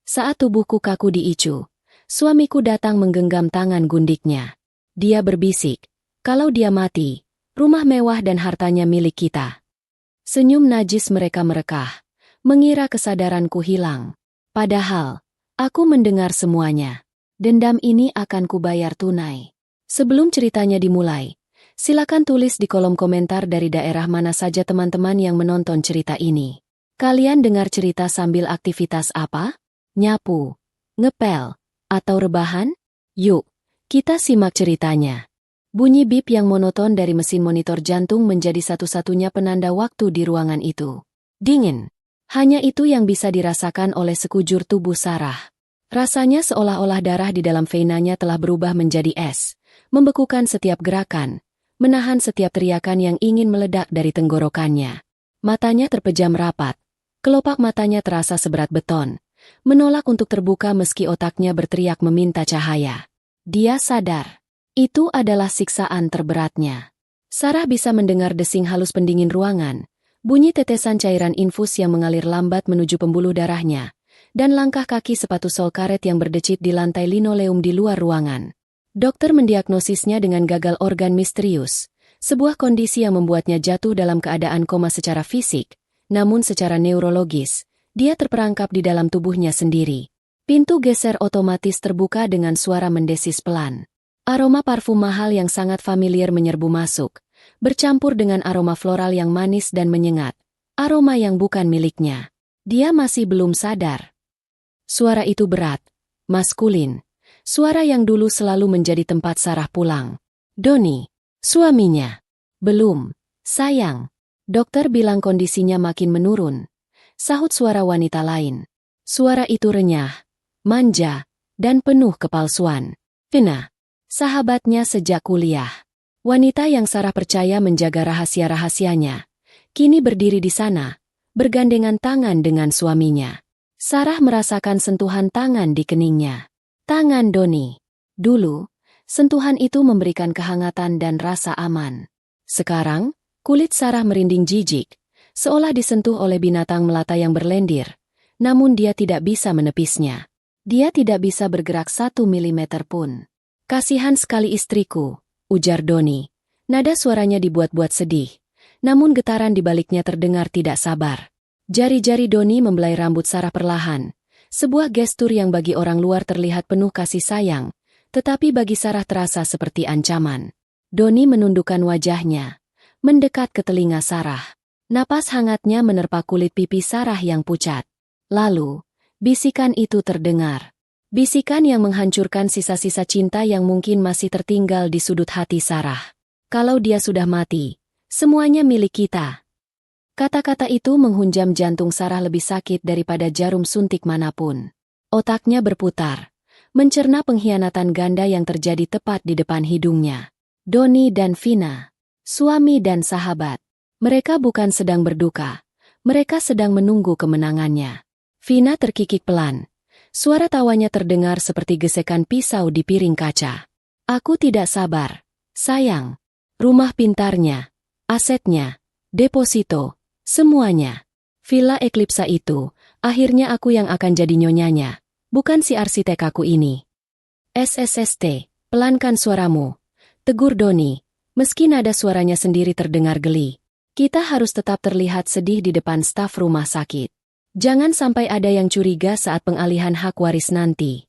Saat tubuhku kaku diicu, suamiku datang menggenggam tangan gundiknya. Dia berbisik, kalau dia mati, rumah mewah dan hartanya milik kita. Senyum najis mereka merekah, mengira kesadaranku hilang. Padahal, aku mendengar semuanya. Dendam ini akan kubayar tunai. Sebelum ceritanya dimulai, silakan tulis di kolom komentar dari daerah mana saja teman-teman yang menonton cerita ini. Kalian dengar cerita sambil aktivitas apa? Nyapu, ngepel, atau rebahan? Yuk, kita simak ceritanya. Bunyi bip yang monoton dari mesin monitor jantung menjadi satu-satunya penanda waktu di ruangan itu. Dingin. Hanya itu yang bisa dirasakan oleh sekujur tubuh Sarah. Rasanya seolah-olah darah di dalam venanya telah berubah menjadi es, membekukan setiap gerakan, menahan setiap teriakan yang ingin meledak dari tenggorokannya. Matanya terpejam rapat, kelopak matanya terasa seberat beton, menolak untuk terbuka meski otaknya berteriak meminta cahaya. Dia sadar. Itu adalah siksaan terberatnya. Sarah bisa mendengar desing halus pendingin ruangan, bunyi tetesan cairan infus yang mengalir lambat menuju pembuluh darahnya, dan langkah kaki sepatu sol karet yang berdecit di lantai linoleum di luar ruangan. Dokter mendiagnosisnya dengan gagal organ misterius, sebuah kondisi yang membuatnya jatuh dalam keadaan koma secara fisik, namun secara neurologis, dia terperangkap di dalam tubuhnya sendiri. Pintu geser otomatis terbuka dengan suara mendesis pelan. Aroma parfum mahal yang sangat familiar menyerbu masuk, bercampur dengan aroma floral yang manis dan menyengat, aroma yang bukan miliknya. Dia masih belum sadar. Suara itu berat, maskulin, suara yang dulu selalu menjadi tempat Sarah pulang. Donnie, suaminya. Belum, sayang. Dokter bilang kondisinya makin menurun. Sahut suara wanita lain. Suara itu renyah, manja, dan penuh kepalsuan. Vina, sahabatnya sejak kuliah. Wanita yang Sarah percaya menjaga rahasia-rahasianya, kini berdiri di sana, bergandengan tangan dengan suaminya. Sarah merasakan sentuhan tangan di keningnya. Tangan Donnie. Dulu, sentuhan itu memberikan kehangatan dan rasa aman. Sekarang, kulit Sarah merinding jijik, seolah disentuh oleh binatang melata yang berlendir, namun dia tidak bisa menepisnya. Dia tidak bisa bergerak 1 milimeter pun. Kasihan sekali istriku, ujar Donnie. Nada suaranya dibuat-buat sedih, namun getaran di baliknya terdengar tidak sabar. Jari-jari Donnie membelai rambut Sarah perlahan, sebuah gestur yang bagi orang luar terlihat penuh kasih sayang, tetapi bagi Sarah terasa seperti ancaman. Donnie menundukkan wajahnya, mendekat ke telinga Sarah. Napas hangatnya menerpa kulit pipi Sarah yang pucat. Lalu, bisikan itu terdengar. Bisikan yang menghancurkan sisa-sisa cinta yang mungkin masih tertinggal di sudut hati Sarah. Kalau dia sudah mati, semuanya milik kita. Kata-kata itu menghunjam jantung Sarah lebih sakit daripada jarum suntik manapun. Otaknya berputar, mencerna pengkhianatan ganda yang terjadi tepat di depan hidungnya. Donnie dan Vina, suami dan sahabat. Mereka bukan sedang berduka, mereka sedang menunggu kemenangannya. Vina terkikik pelan. Suara tawanya terdengar seperti gesekan pisau di piring kaca. Aku tidak sabar, sayang. Rumah pintarnya, asetnya, deposito, semuanya. Villa Eclipsa itu, akhirnya aku yang akan jadi nyonyanya, bukan si arsitek aku ini. SSST, pelankan suaramu, tegur Donnie, meski nada suaranya sendiri terdengar geli. Kita harus tetap terlihat sedih di depan staf rumah sakit. Jangan sampai ada yang curiga saat pengalihan hak waris nanti.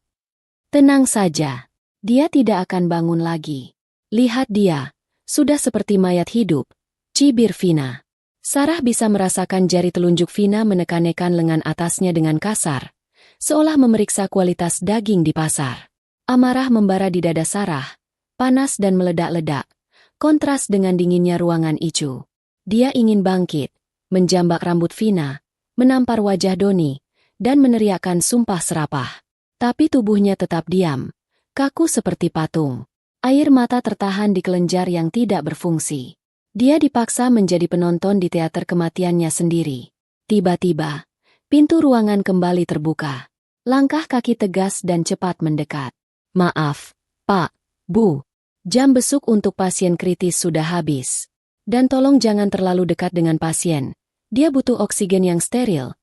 Tenang saja, dia tidak akan bangun lagi. Lihat dia, sudah seperti mayat hidup, cibir Vina. Sarah bisa merasakan jari telunjuk Vina menekan-nekan lengan atasnya dengan kasar, seolah memeriksa kualitas daging di pasar. Amarah membara di dada Sarah, panas dan meledak-ledak, kontras dengan dinginnya ruangan icu. Dia ingin bangkit, menjambak rambut Vina, menampar wajah Donnie, dan meneriakkan sumpah serapah. Tapi tubuhnya tetap diam, kaku seperti patung. Air mata tertahan di kelenjar yang tidak berfungsi. Dia dipaksa menjadi penonton di teater kematiannya sendiri. Tiba-tiba, pintu ruangan kembali terbuka. Langkah kaki tegas dan cepat mendekat. Maaf, Pak, Bu. Jam besuk untuk pasien kritis sudah habis. Dan tolong jangan terlalu dekat dengan pasien. Dia butuh oksigen yang steril.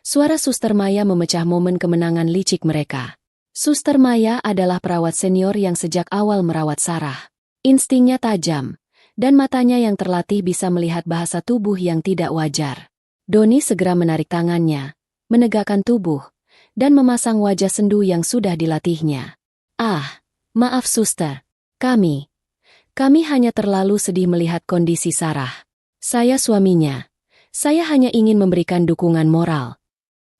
Suara Suster Maya memecah momen kemenangan licik mereka. Suster Maya adalah perawat senior yang sejak awal merawat Sarah. Instingnya tajam, dan matanya yang terlatih bisa melihat bahasa tubuh yang tidak wajar. Doni segera menarik tangannya, menegakkan tubuh, dan memasang wajah sendu yang sudah dilatihnya. "Ah, maaf suster. Kami hanya terlalu sedih melihat kondisi Sarah. Saya suaminya. Saya hanya ingin memberikan dukungan moral."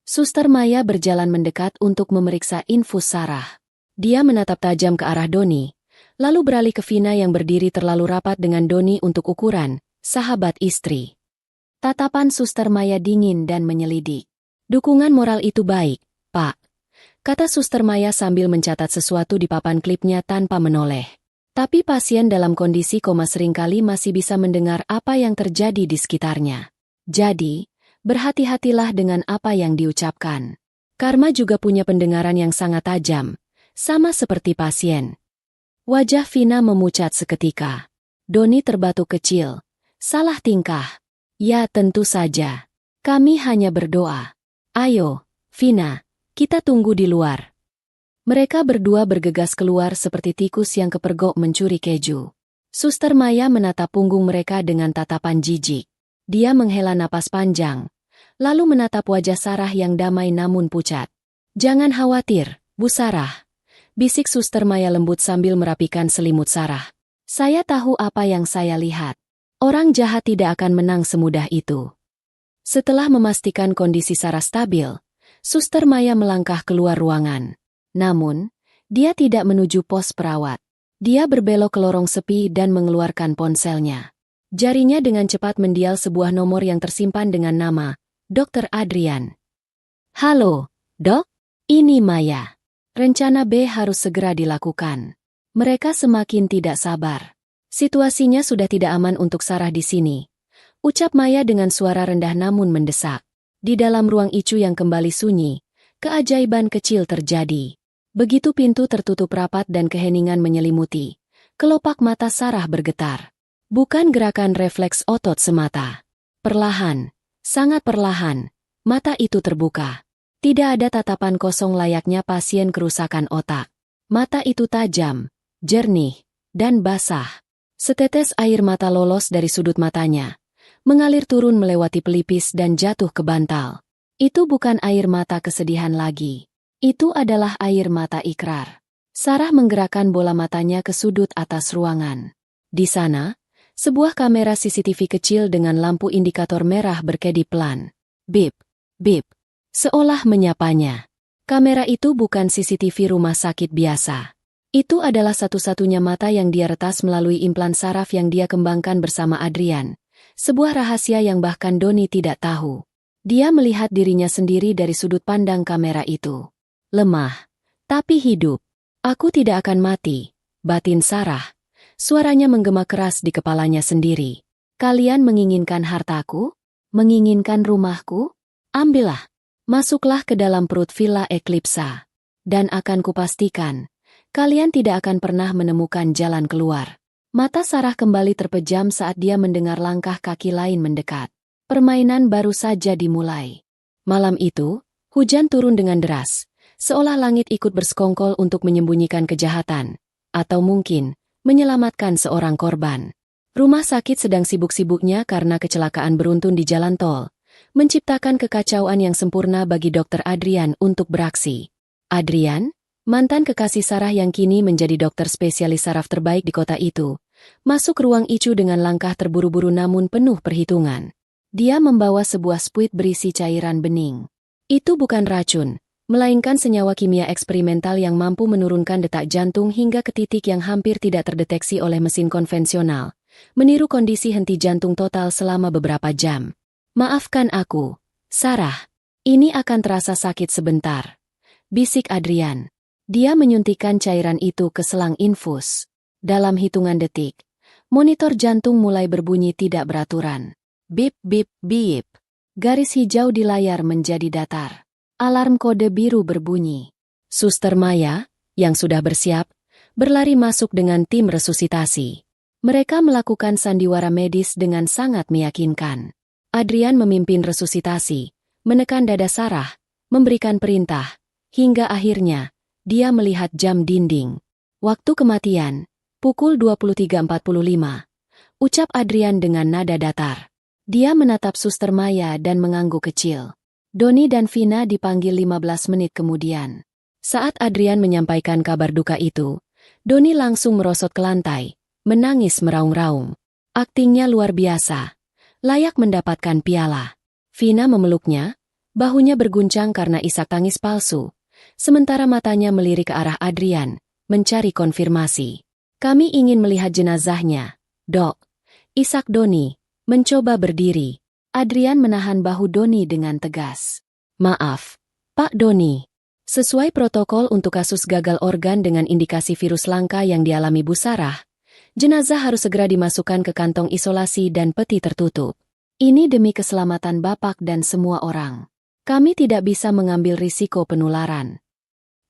Suster Maya berjalan mendekat untuk memeriksa infus Sarah. Dia menatap tajam ke arah Doni, lalu beralih ke Vina yang berdiri terlalu rapat dengan Doni untuk ukuran sahabat istri. Tatapan Suster Maya dingin dan menyelidik. "Dukungan moral itu baik, Pak," kata Suster Maya sambil mencatat sesuatu di papan klipnya tanpa menoleh. Tapi pasien dalam kondisi koma seringkali masih bisa mendengar apa yang terjadi di sekitarnya. Jadi, berhati-hatilah dengan apa yang diucapkan. Karma juga punya pendengaran yang sangat tajam, sama seperti pasien. Wajah Vina memucat seketika. Doni terbatuk kecil. "Salah tingkah." "Ya tentu saja. Kami hanya berdoa. Ayo, Vina, kita tunggu di luar." Mereka berdua bergegas keluar seperti tikus yang kepergok mencuri keju. Suster Maya menatap punggung mereka dengan tatapan jijik. Dia menghela napas panjang, lalu menatap wajah Sarah yang damai namun pucat. "Jangan khawatir, Bu Sarah," bisik Suster Maya lembut sambil merapikan selimut Sarah. "Saya tahu apa yang saya lihat. Orang jahat tidak akan menang semudah itu." Setelah memastikan kondisi Sarah stabil, Suster Maya melangkah keluar ruangan. Namun, dia tidak menuju pos perawat. Dia berbelok ke lorong sepi dan mengeluarkan ponselnya. Jarinya dengan cepat mendial sebuah nomor yang tersimpan dengan nama Dr. Adrian. "Halo, Dok? Ini Maya. Rencana B harus segera dilakukan." Mereka semakin tidak sabar. Situasinya sudah tidak aman untuk Sarah di sini, ucap Maya dengan suara rendah namun mendesak. Di dalam ruang ICU yang kembali sunyi, keajaiban kecil terjadi. Begitu pintu tertutup rapat dan keheningan menyelimuti, kelopak mata Sarah bergetar. Bukan gerakan refleks otot semata. Perlahan, sangat perlahan, mata itu terbuka. Tidak ada tatapan kosong layaknya pasien kerusakan otak. Mata itu tajam, jernih, dan basah. Setetes air mata lolos dari sudut matanya, mengalir turun melewati pelipis dan jatuh ke bantal. Itu bukan air mata kesedihan lagi. Itu adalah air mata ikrar. Sarah menggerakkan bola matanya ke sudut atas ruangan. Di sana, sebuah kamera CCTV kecil dengan lampu indikator merah berkedip pelan. Bip, bip. Seolah menyapanya. Kamera itu bukan CCTV rumah sakit biasa. Itu adalah satu-satunya mata yang dia retas melalui implan saraf yang dia kembangkan bersama Adrian. Sebuah rahasia yang bahkan Doni tidak tahu. Dia melihat dirinya sendiri dari sudut pandang kamera itu. Lemah, tapi hidup. "Aku tidak akan mati," batin Sarah. Suaranya menggema keras di kepalanya sendiri. "Kalian menginginkan hartaku? Menginginkan rumahku? Ambillah. Masuklah ke dalam perut Villa Eclipsa. Dan akan kupastikan, kalian tidak akan pernah menemukan jalan keluar." Mata Sarah kembali terpejam saat dia mendengar langkah kaki lain mendekat. Permainan baru saja dimulai. Malam itu, hujan turun dengan deras, seolah langit ikut bersekongkol untuk menyembunyikan kejahatan, atau mungkin, menyelamatkan seorang korban. Rumah sakit sedang sibuk-sibuknya karena kecelakaan beruntun di jalan tol, menciptakan kekacauan yang sempurna bagi Dr. Adrian untuk beraksi. Adrian, mantan kekasih Sarah yang kini menjadi dokter spesialis saraf terbaik di kota itu, masuk ruang ICU dengan langkah terburu-buru namun penuh perhitungan. Dia membawa sebuah spuit berisi cairan bening. Itu bukan racun, melainkan senyawa kimia eksperimental yang mampu menurunkan detak jantung hingga ke titik yang hampir tidak terdeteksi oleh mesin konvensional, meniru kondisi henti jantung total selama beberapa jam. "Maafkan aku, Sarah. Ini akan terasa sakit sebentar," bisik Adrian. Dia menyuntikkan cairan itu ke selang infus. Dalam hitungan detik, monitor jantung mulai berbunyi tidak beraturan. Bip, bip, bip. Garis hijau di layar menjadi datar. Alarm kode biru berbunyi. Suster Maya, yang sudah bersiap, berlari masuk dengan tim resusitasi. Mereka melakukan sandiwara medis dengan sangat meyakinkan. Adrian memimpin resusitasi, menekan dada Sarah, memberikan perintah, hingga akhirnya, dia melihat jam dinding. Waktu kematian, pukul 23.45. Ucap Adrian dengan nada datar. Dia menatap Suster Maya dan mengangguk kecil. Doni dan Vina dipanggil 15 menit kemudian. Saat Adrian menyampaikan kabar duka itu, Doni langsung merosot ke lantai, menangis meraung-raung. Aktingnya luar biasa, layak mendapatkan piala. Vina memeluknya, bahunya berguncang karena isak tangis palsu, sementara matanya melirik ke arah Adrian, mencari konfirmasi. Kami ingin melihat jenazahnya, Dok. Isak Doni, mencoba berdiri. Adrian menahan bahu Doni dengan tegas. Maaf, Pak Doni. Sesuai protokol untuk kasus gagal organ dengan indikasi virus langka yang dialami Bu Sarah, jenazah harus segera dimasukkan ke kantong isolasi dan peti tertutup. Ini demi keselamatan Bapak dan semua orang. Kami tidak bisa mengambil risiko penularan.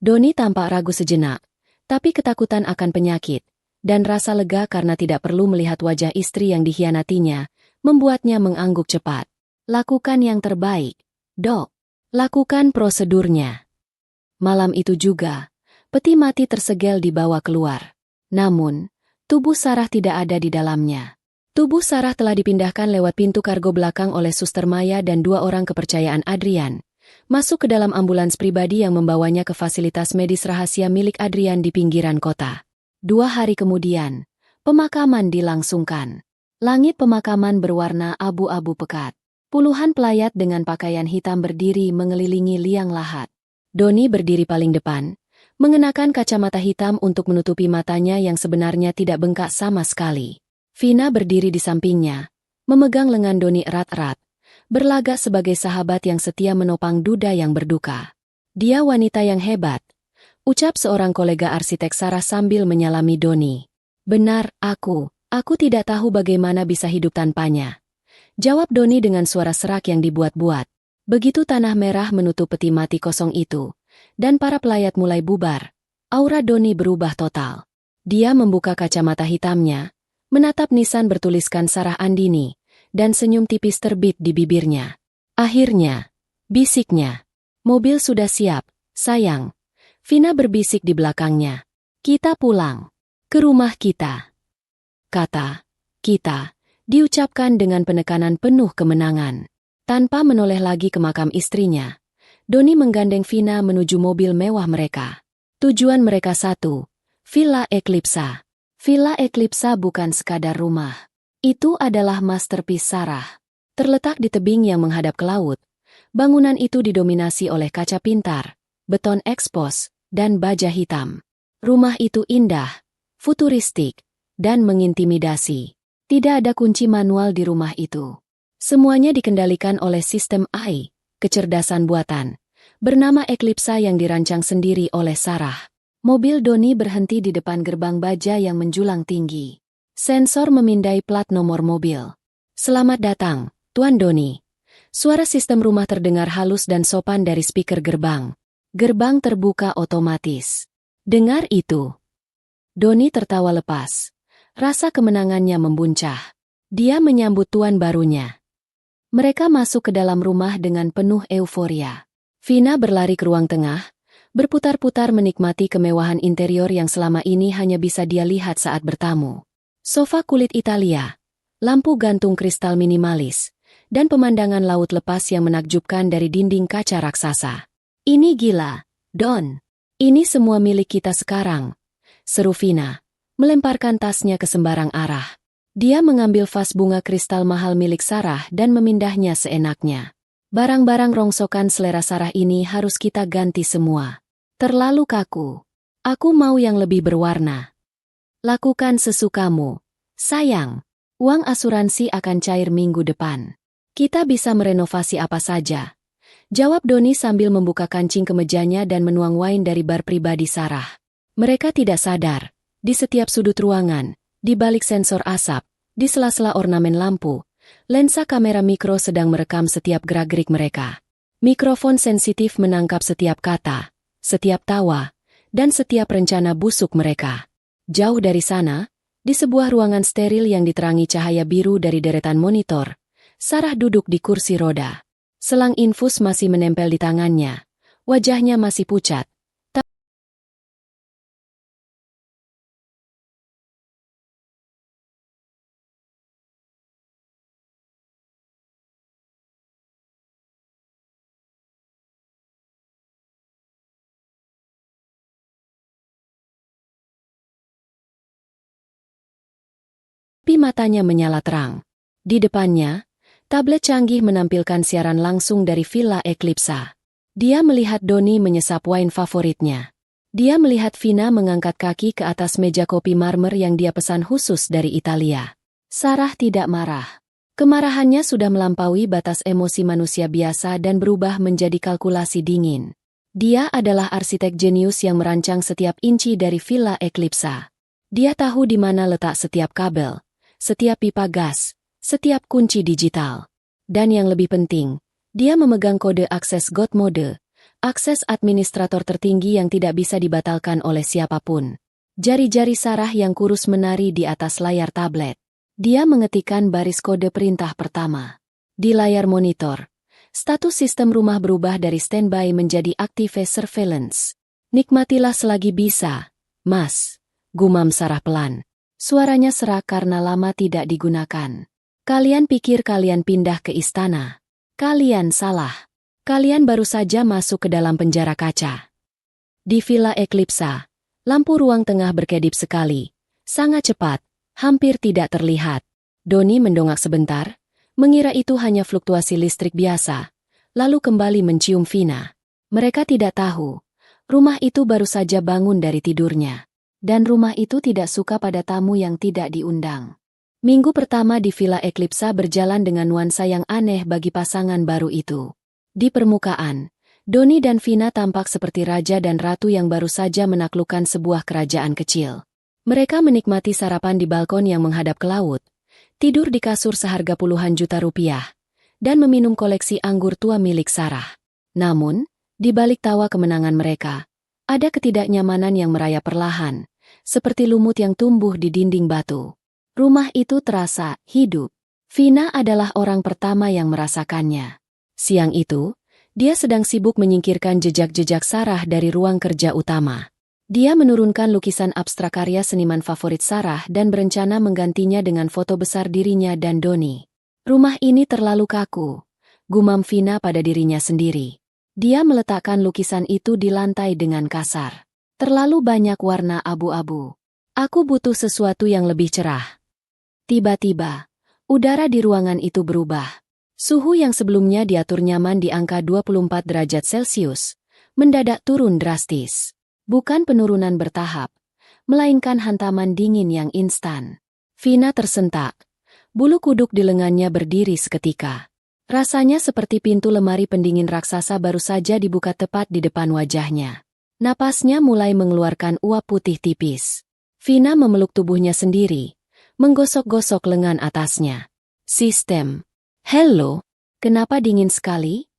Doni tampak ragu sejenak, tapi ketakutan akan penyakit, dan rasa lega karena tidak perlu melihat wajah istri yang dikhianatinya, membuatnya mengangguk cepat. Lakukan yang terbaik, Dok. Lakukan prosedurnya. Malam itu juga, peti mati tersegel dibawa keluar. Namun, tubuh Sarah tidak ada di dalamnya. Tubuh Sarah telah dipindahkan lewat pintu kargo belakang oleh Suster Maya dan 2 orang kepercayaan Adrian, masuk ke dalam ambulans pribadi yang membawanya ke fasilitas medis rahasia milik Adrian di pinggiran kota. 2 hari kemudian, pemakaman dilangsungkan. Langit pemakaman berwarna abu-abu pekat. Puluhan pelayat dengan pakaian hitam berdiri mengelilingi liang lahat. Doni berdiri paling depan, mengenakan kacamata hitam untuk menutupi matanya yang sebenarnya tidak bengkak sama sekali. Vina berdiri di sampingnya, memegang lengan Doni erat-erat, berlagak sebagai sahabat yang setia menopang duda yang berduka. Dia wanita yang hebat, ucap seorang kolega arsitek Sarah sambil menyalami Doni. Benar, aku tidak tahu bagaimana bisa hidup tanpanya. Jawab Doni dengan suara serak yang dibuat-buat. Begitu tanah merah menutup peti mati kosong itu, dan para pelayat mulai bubar, aura Doni berubah total. Dia membuka kacamata hitamnya, menatap nisan bertuliskan Sarah Andini, dan senyum tipis terbit di bibirnya. Akhirnya, bisiknya. Mobil sudah siap, sayang. Vina berbisik di belakangnya. Kita pulang. Ke rumah kita. Kata, kita, diucapkan dengan penekanan penuh kemenangan. Tanpa menoleh lagi ke makam istrinya, Doni menggandeng Vina menuju mobil mewah mereka. Tujuan mereka satu, Villa Eclipsa. Villa Eclipsa bukan sekadar rumah. Itu adalah masterpiece Sarah. Terletak di tebing yang menghadap ke laut, bangunan itu didominasi oleh kaca pintar, beton ekspos, dan baja hitam. Rumah itu indah, futuristik, dan mengintimidasi. Tidak ada kunci manual di rumah itu. Semuanya dikendalikan oleh sistem AI, kecerdasan buatan, bernama Eclipsa yang dirancang sendiri oleh Sarah. Mobil Doni berhenti di depan gerbang baja yang menjulang tinggi. Sensor memindai plat nomor mobil. Selamat datang, Tuan Doni. Suara sistem rumah terdengar halus dan sopan dari speaker gerbang. Gerbang terbuka otomatis. Dengar itu. Doni tertawa lepas. Rasa kemenangannya membuncah. Dia menyambut tuan barunya. Mereka masuk ke dalam rumah dengan penuh euforia. Vina berlari ke ruang tengah, berputar-putar menikmati kemewahan interior yang selama ini hanya bisa dia lihat saat bertamu. Sofa kulit Italia, lampu gantung kristal minimalis, dan pemandangan laut lepas yang menakjubkan dari dinding kaca raksasa. Ini gila, Don. Ini semua milik kita sekarang, seru Vina, melemparkan tasnya ke sembarang arah. Dia mengambil vas bunga kristal mahal milik Sarah dan memindahnya seenaknya. Barang-barang rongsokan selera Sarah ini harus kita ganti semua. Terlalu kaku. Aku mau yang lebih berwarna. Lakukan sesukamu. Sayang, uang asuransi akan cair minggu depan. Kita bisa merenovasi apa saja. Jawab Doni sambil membuka kancing kemejanya dan menuang wine dari bar pribadi Sarah. Mereka tidak sadar, di setiap sudut ruangan, di balik sensor asap, di sela-sela ornamen lampu, lensa kamera mikro sedang merekam setiap gerak-gerik mereka. Mikrofon sensitif menangkap setiap kata, setiap tawa, dan setiap rencana busuk mereka. Jauh dari sana, di sebuah ruangan steril yang diterangi cahaya biru dari deretan monitor, Sarah duduk di kursi roda. Selang infus masih menempel di tangannya. Wajahnya masih pucat. Tapi matanya menyala terang. Di depannya, tablet canggih menampilkan siaran langsung dari Villa Eclipsa. Dia melihat Doni menyesap wine favoritnya. Dia melihat Vina mengangkat kaki ke atas meja kopi marmer yang dia pesan khusus dari Italia. Sarah tidak marah. Kemarahannya sudah melampaui batas emosi manusia biasa dan berubah menjadi kalkulasi dingin. Dia adalah arsitek jenius yang merancang setiap inci dari Villa Eclipsa. Dia tahu di mana letak setiap kabel, setiap pipa gas, setiap kunci digital. Dan yang lebih penting, dia memegang kode akses God Mode, akses administrator tertinggi yang tidak bisa dibatalkan oleh siapapun. Jari-jari Sarah yang kurus menari di atas layar tablet. Dia mengetikkan baris kode perintah pertama. Di layar monitor, status sistem rumah berubah dari standby menjadi active surveillance. Nikmatilah selagi bisa, Mas, gumam Sarah pelan. Suaranya serak karena lama tidak digunakan. Kalian pikir kalian pindah ke istana? Kalian salah. Kalian baru saja masuk ke dalam penjara kaca. Di Villa Eclipsa, lampu ruang tengah berkedip sekali. Sangat cepat, hampir tidak terlihat. Doni mendongak sebentar, mengira itu hanya fluktuasi listrik biasa, lalu kembali mencium Vina. Mereka tidak tahu, rumah itu baru saja bangun dari tidurnya. Dan rumah itu tidak suka pada tamu yang tidak diundang. Minggu pertama di Villa Eclipsa berjalan dengan nuansa yang aneh bagi pasangan baru itu. Di permukaan, Doni dan Vina tampak seperti raja dan ratu yang baru saja menaklukkan sebuah kerajaan kecil. Mereka menikmati sarapan di balkon yang menghadap ke laut, tidur di kasur seharga puluhan juta rupiah, dan meminum koleksi anggur tua milik Sarah. Namun, di balik tawa kemenangan mereka, ada ketidaknyamanan yang merayap perlahan, seperti lumut yang tumbuh di dinding batu. Rumah itu terasa hidup. Vina adalah orang pertama yang merasakannya. Siang itu, dia sedang sibuk menyingkirkan jejak-jejak Sarah dari ruang kerja utama. Dia menurunkan lukisan abstrak karya seniman favorit Sarah dan berencana menggantinya dengan foto besar dirinya dan Doni. Rumah ini terlalu kaku, gumam Vina pada dirinya sendiri. Dia meletakkan lukisan itu di lantai dengan kasar. Terlalu banyak warna abu-abu. Aku butuh sesuatu yang lebih cerah. Tiba-tiba, udara di ruangan itu berubah. Suhu yang sebelumnya diatur nyaman di angka 24 derajat Celcius, mendadak turun drastis. Bukan penurunan bertahap, melainkan hantaman dingin yang instan. Vina tersentak. Bulu kuduk di lengannya berdiri seketika. Rasanya seperti pintu lemari pendingin raksasa baru saja dibuka tepat di depan wajahnya. Napasnya mulai mengeluarkan uap putih tipis. Vina memeluk tubuhnya sendiri, menggosok-gosok lengan atasnya. Sistem. Hello, kenapa dingin sekali?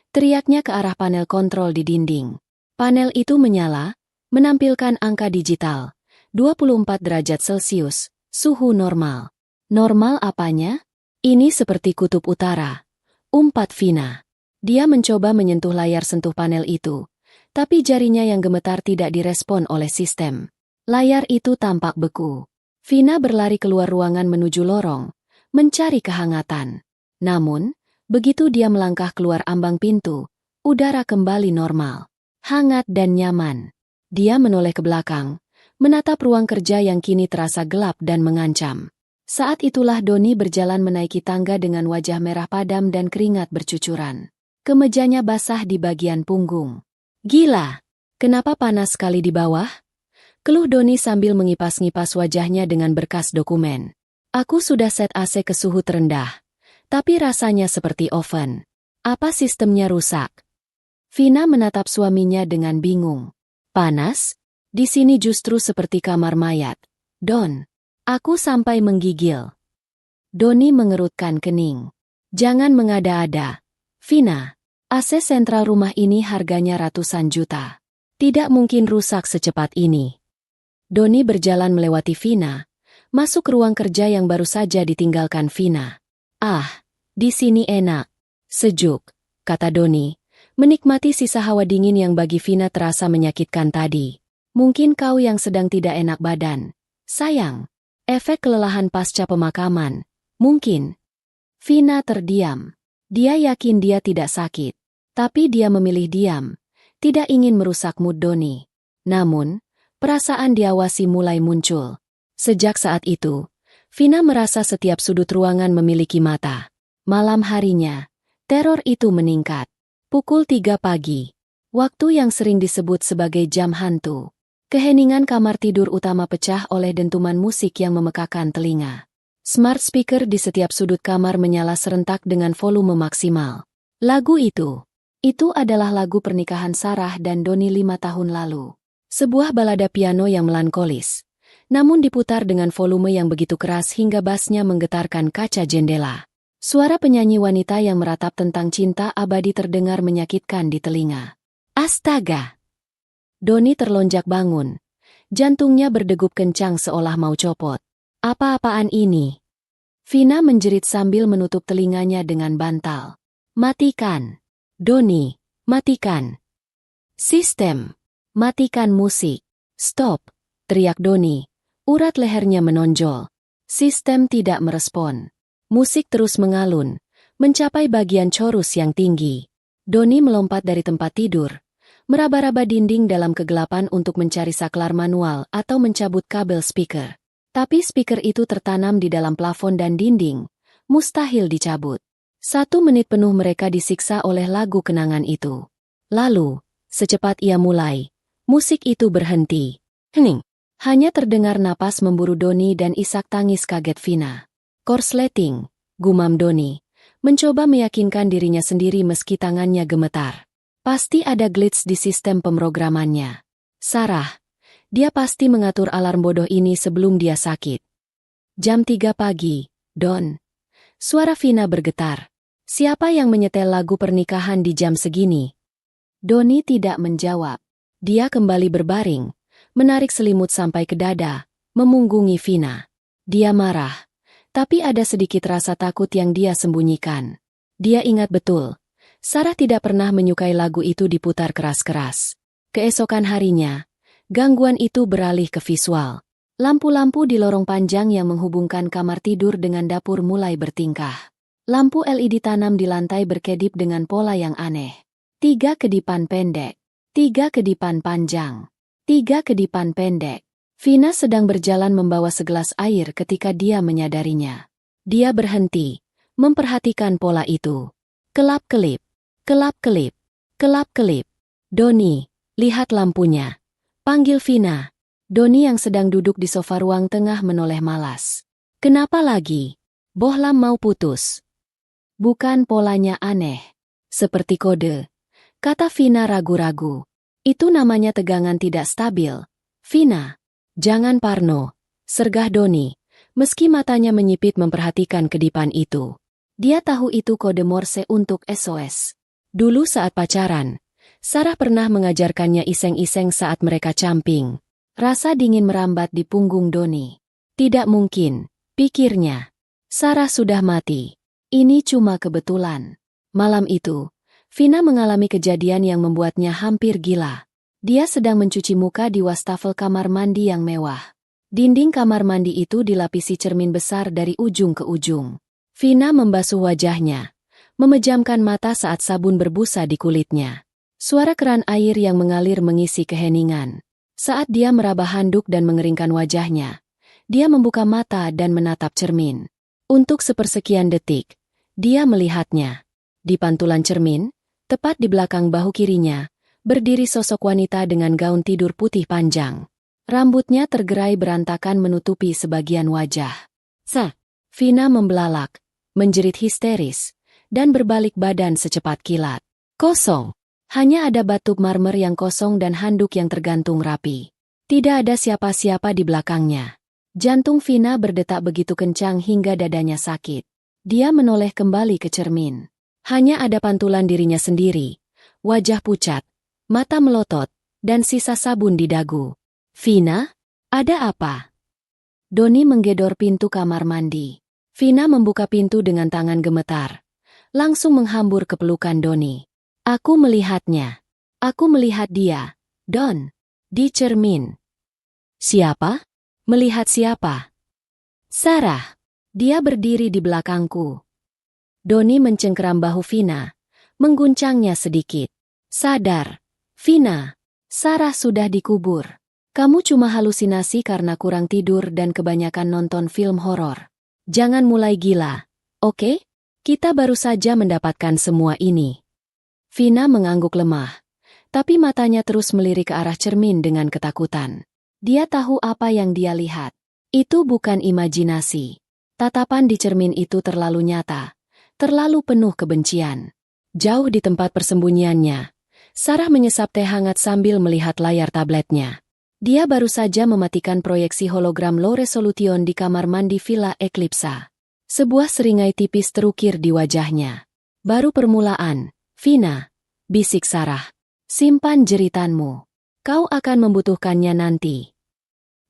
Teriaknya ke arah panel kontrol di dinding. Panel itu menyala, menampilkan angka digital, 24 derajat Celcius, suhu normal. Normal apanya? Ini seperti kutub utara. Umpat Vina. Dia mencoba menyentuh layar sentuh panel itu, tapi jarinya yang gemetar tidak direspon oleh sistem. Layar itu tampak beku. Vina berlari keluar ruangan menuju lorong, mencari kehangatan. Namun, begitu dia melangkah keluar ambang pintu, udara kembali normal. Hangat dan nyaman. Dia menoleh ke belakang, menatap ruang kerja yang kini terasa gelap dan mengancam. Saat itulah Doni berjalan menaiki tangga dengan wajah merah padam dan keringat bercucuran. Kemejanya basah di bagian punggung. Gila, kenapa panas sekali di bawah? Keluh Doni sambil mengipas-ngipas wajahnya dengan berkas dokumen. Aku sudah set AC ke suhu terendah, tapi rasanya seperti oven. Apa sistemnya rusak? Vina menatap suaminya dengan bingung. Panas? Di sini justru seperti kamar mayat. Don. Aku sampai menggigil. Doni mengerutkan kening. Jangan mengada-ada. Vina, AC sentral rumah ini harganya ratusan juta. Tidak mungkin rusak secepat ini. Doni berjalan melewati Vina, masuk ke ruang kerja yang baru saja ditinggalkan Vina. Ah, di sini enak, sejuk, kata Doni, menikmati sisa hawa dingin yang bagi Vina terasa menyakitkan tadi. Mungkin kau yang sedang tidak enak badan. Sayang. Efek kelelahan pasca pemakaman. Mungkin. Vina terdiam. Dia yakin dia tidak sakit. Tapi dia memilih diam. Tidak ingin merusak mood Doni. Namun, perasaan diawasi mulai muncul. Sejak saat itu, Vina merasa setiap sudut ruangan memiliki mata. Malam harinya, teror itu meningkat. Pukul 3 pagi. Waktu yang sering disebut sebagai jam hantu. Keheningan kamar tidur utama pecah oleh dentuman musik yang memekakan telinga. Smart speaker di setiap sudut kamar menyala serentak dengan volume maksimal. Lagu itu adalah lagu pernikahan Sarah dan Doni 5 tahun lalu. Sebuah balada piano yang melankolis. Namun diputar dengan volume yang begitu keras hingga bassnya menggetarkan kaca jendela. Suara penyanyi wanita yang meratap tentang cinta abadi terdengar menyakitkan di telinga. Astaga! Doni terlonjak bangun. Jantungnya berdegup kencang seolah mau copot. Apa-apaan ini? Vina menjerit sambil menutup telinganya dengan bantal. Matikan! Doni, matikan! Sistem! Matikan musik! Stop! Teriak Doni. Urat lehernya menonjol. Sistem tidak merespon. Musik terus mengalun, mencapai bagian chorus yang tinggi. Doni melompat dari tempat tidur, meraba-raba dinding dalam kegelapan untuk mencari saklar manual atau mencabut kabel speaker. Tapi speaker itu tertanam di dalam plafon dan dinding, mustahil dicabut. 1 menit penuh mereka disiksa oleh lagu kenangan itu. Lalu, secepat ia mulai, musik itu berhenti. Hening. Hanya terdengar napas memburu Doni dan isak tangis kaget Vina. Korsleting, gumam Doni, mencoba meyakinkan dirinya sendiri meski tangannya gemetar. Pasti ada glitch di sistem pemrogramannya. Sarah, dia pasti mengatur alarm bodoh ini sebelum dia sakit. Jam 3 pagi, Don. Suara Vina bergetar. Siapa yang menyetel lagu pernikahan di jam segini? Doni tidak menjawab. Dia kembali berbaring. Menarik selimut sampai ke dada, memunggungi Vina. Dia marah, tapi ada sedikit rasa takut yang dia sembunyikan. Dia ingat betul, Sarah tidak pernah menyukai lagu itu diputar keras-keras. Keesokan harinya, gangguan itu beralih ke visual. Lampu-lampu di lorong panjang yang menghubungkan kamar tidur dengan dapur mulai bertingkah. Lampu LED tanam di lantai berkedip dengan pola yang aneh. 3 kedipan pendek, 3 kedipan panjang. 3 kedipan pendek. Vina sedang berjalan membawa segelas air ketika dia menyadarinya. Dia berhenti, memperhatikan pola itu. Kelap-kelip, kelap-kelip, kelap-kelip. Doni, lihat lampunya. Panggil Vina. Doni yang sedang duduk di sofa ruang tengah menoleh malas. Kenapa lagi? Bohlam mau putus. Bukan polanya aneh. Seperti kode. Kata Vina ragu-ragu. Itu namanya tegangan tidak stabil. Vina, jangan parno, sergah Doni, meski matanya menyipit memperhatikan kedipan itu. Dia tahu itu kode Morse untuk SOS. Dulu saat pacaran, Sarah pernah mengajarkannya iseng-iseng saat mereka camping. Rasa dingin merambat di punggung Doni. Tidak mungkin, pikirnya. Sarah sudah mati. Ini cuma kebetulan. Malam itu, Vina mengalami kejadian yang membuatnya hampir gila. Dia sedang mencuci muka di wastafel kamar mandi yang mewah. Dinding kamar mandi itu dilapisi cermin besar dari ujung ke ujung. Vina membasuh wajahnya, memejamkan mata saat sabun berbusa di kulitnya. Suara keran air yang mengalir mengisi keheningan. Saat dia meraba handuk dan mengeringkan wajahnya, dia membuka mata dan menatap cermin. Untuk sepersekian detik, dia melihatnya. Di pantulan cermin, tepat di belakang bahu kirinya, berdiri sosok wanita dengan gaun tidur putih panjang. Rambutnya tergerai berantakan menutupi sebagian wajah. Vina membelalak, menjerit histeris, dan berbalik badan secepat kilat. Kosong. Hanya ada batu marmer yang kosong dan handuk yang tergantung rapi. Tidak ada siapa-siapa di belakangnya. Jantung Vina berdetak begitu kencang hingga dadanya sakit. Dia menoleh kembali ke cermin. Hanya ada pantulan dirinya sendiri, wajah pucat, mata melotot, dan sisa sabun di dagu. Vina, ada apa? Doni menggedor pintu kamar mandi. Vina membuka pintu dengan tangan gemetar. langsung menghambur ke pelukan Doni. Aku melihatnya. Aku melihat dia, Don. Di cermin. Siapa? Melihat siapa? Sarah. Dia berdiri di belakangku. Doni mencengkeram bahu Vina, mengguncangnya sedikit. Sadar, Vina. Sarah sudah dikubur. Kamu cuma halusinasi karena kurang tidur dan kebanyakan nonton film horor. Jangan mulai gila, oke? Kita baru saja mendapatkan semua ini. Vina mengangguk lemah, tapi matanya terus melirik ke arah cermin dengan ketakutan. Dia tahu apa yang dia lihat. Itu bukan imajinasi. Tatapan di cermin itu terlalu nyata, terlalu penuh kebencian. Jauh di tempat persembunyiannya, Sarah menyesap teh hangat sambil melihat layar tabletnya. Dia baru saja mematikan proyeksi hologram low resolution di kamar mandi Villa Eclipsa. Sebuah seringai tipis terukir di wajahnya. Baru permulaan, Vina, bisik Sarah. Simpan jeritanmu. Kau akan membutuhkannya nanti.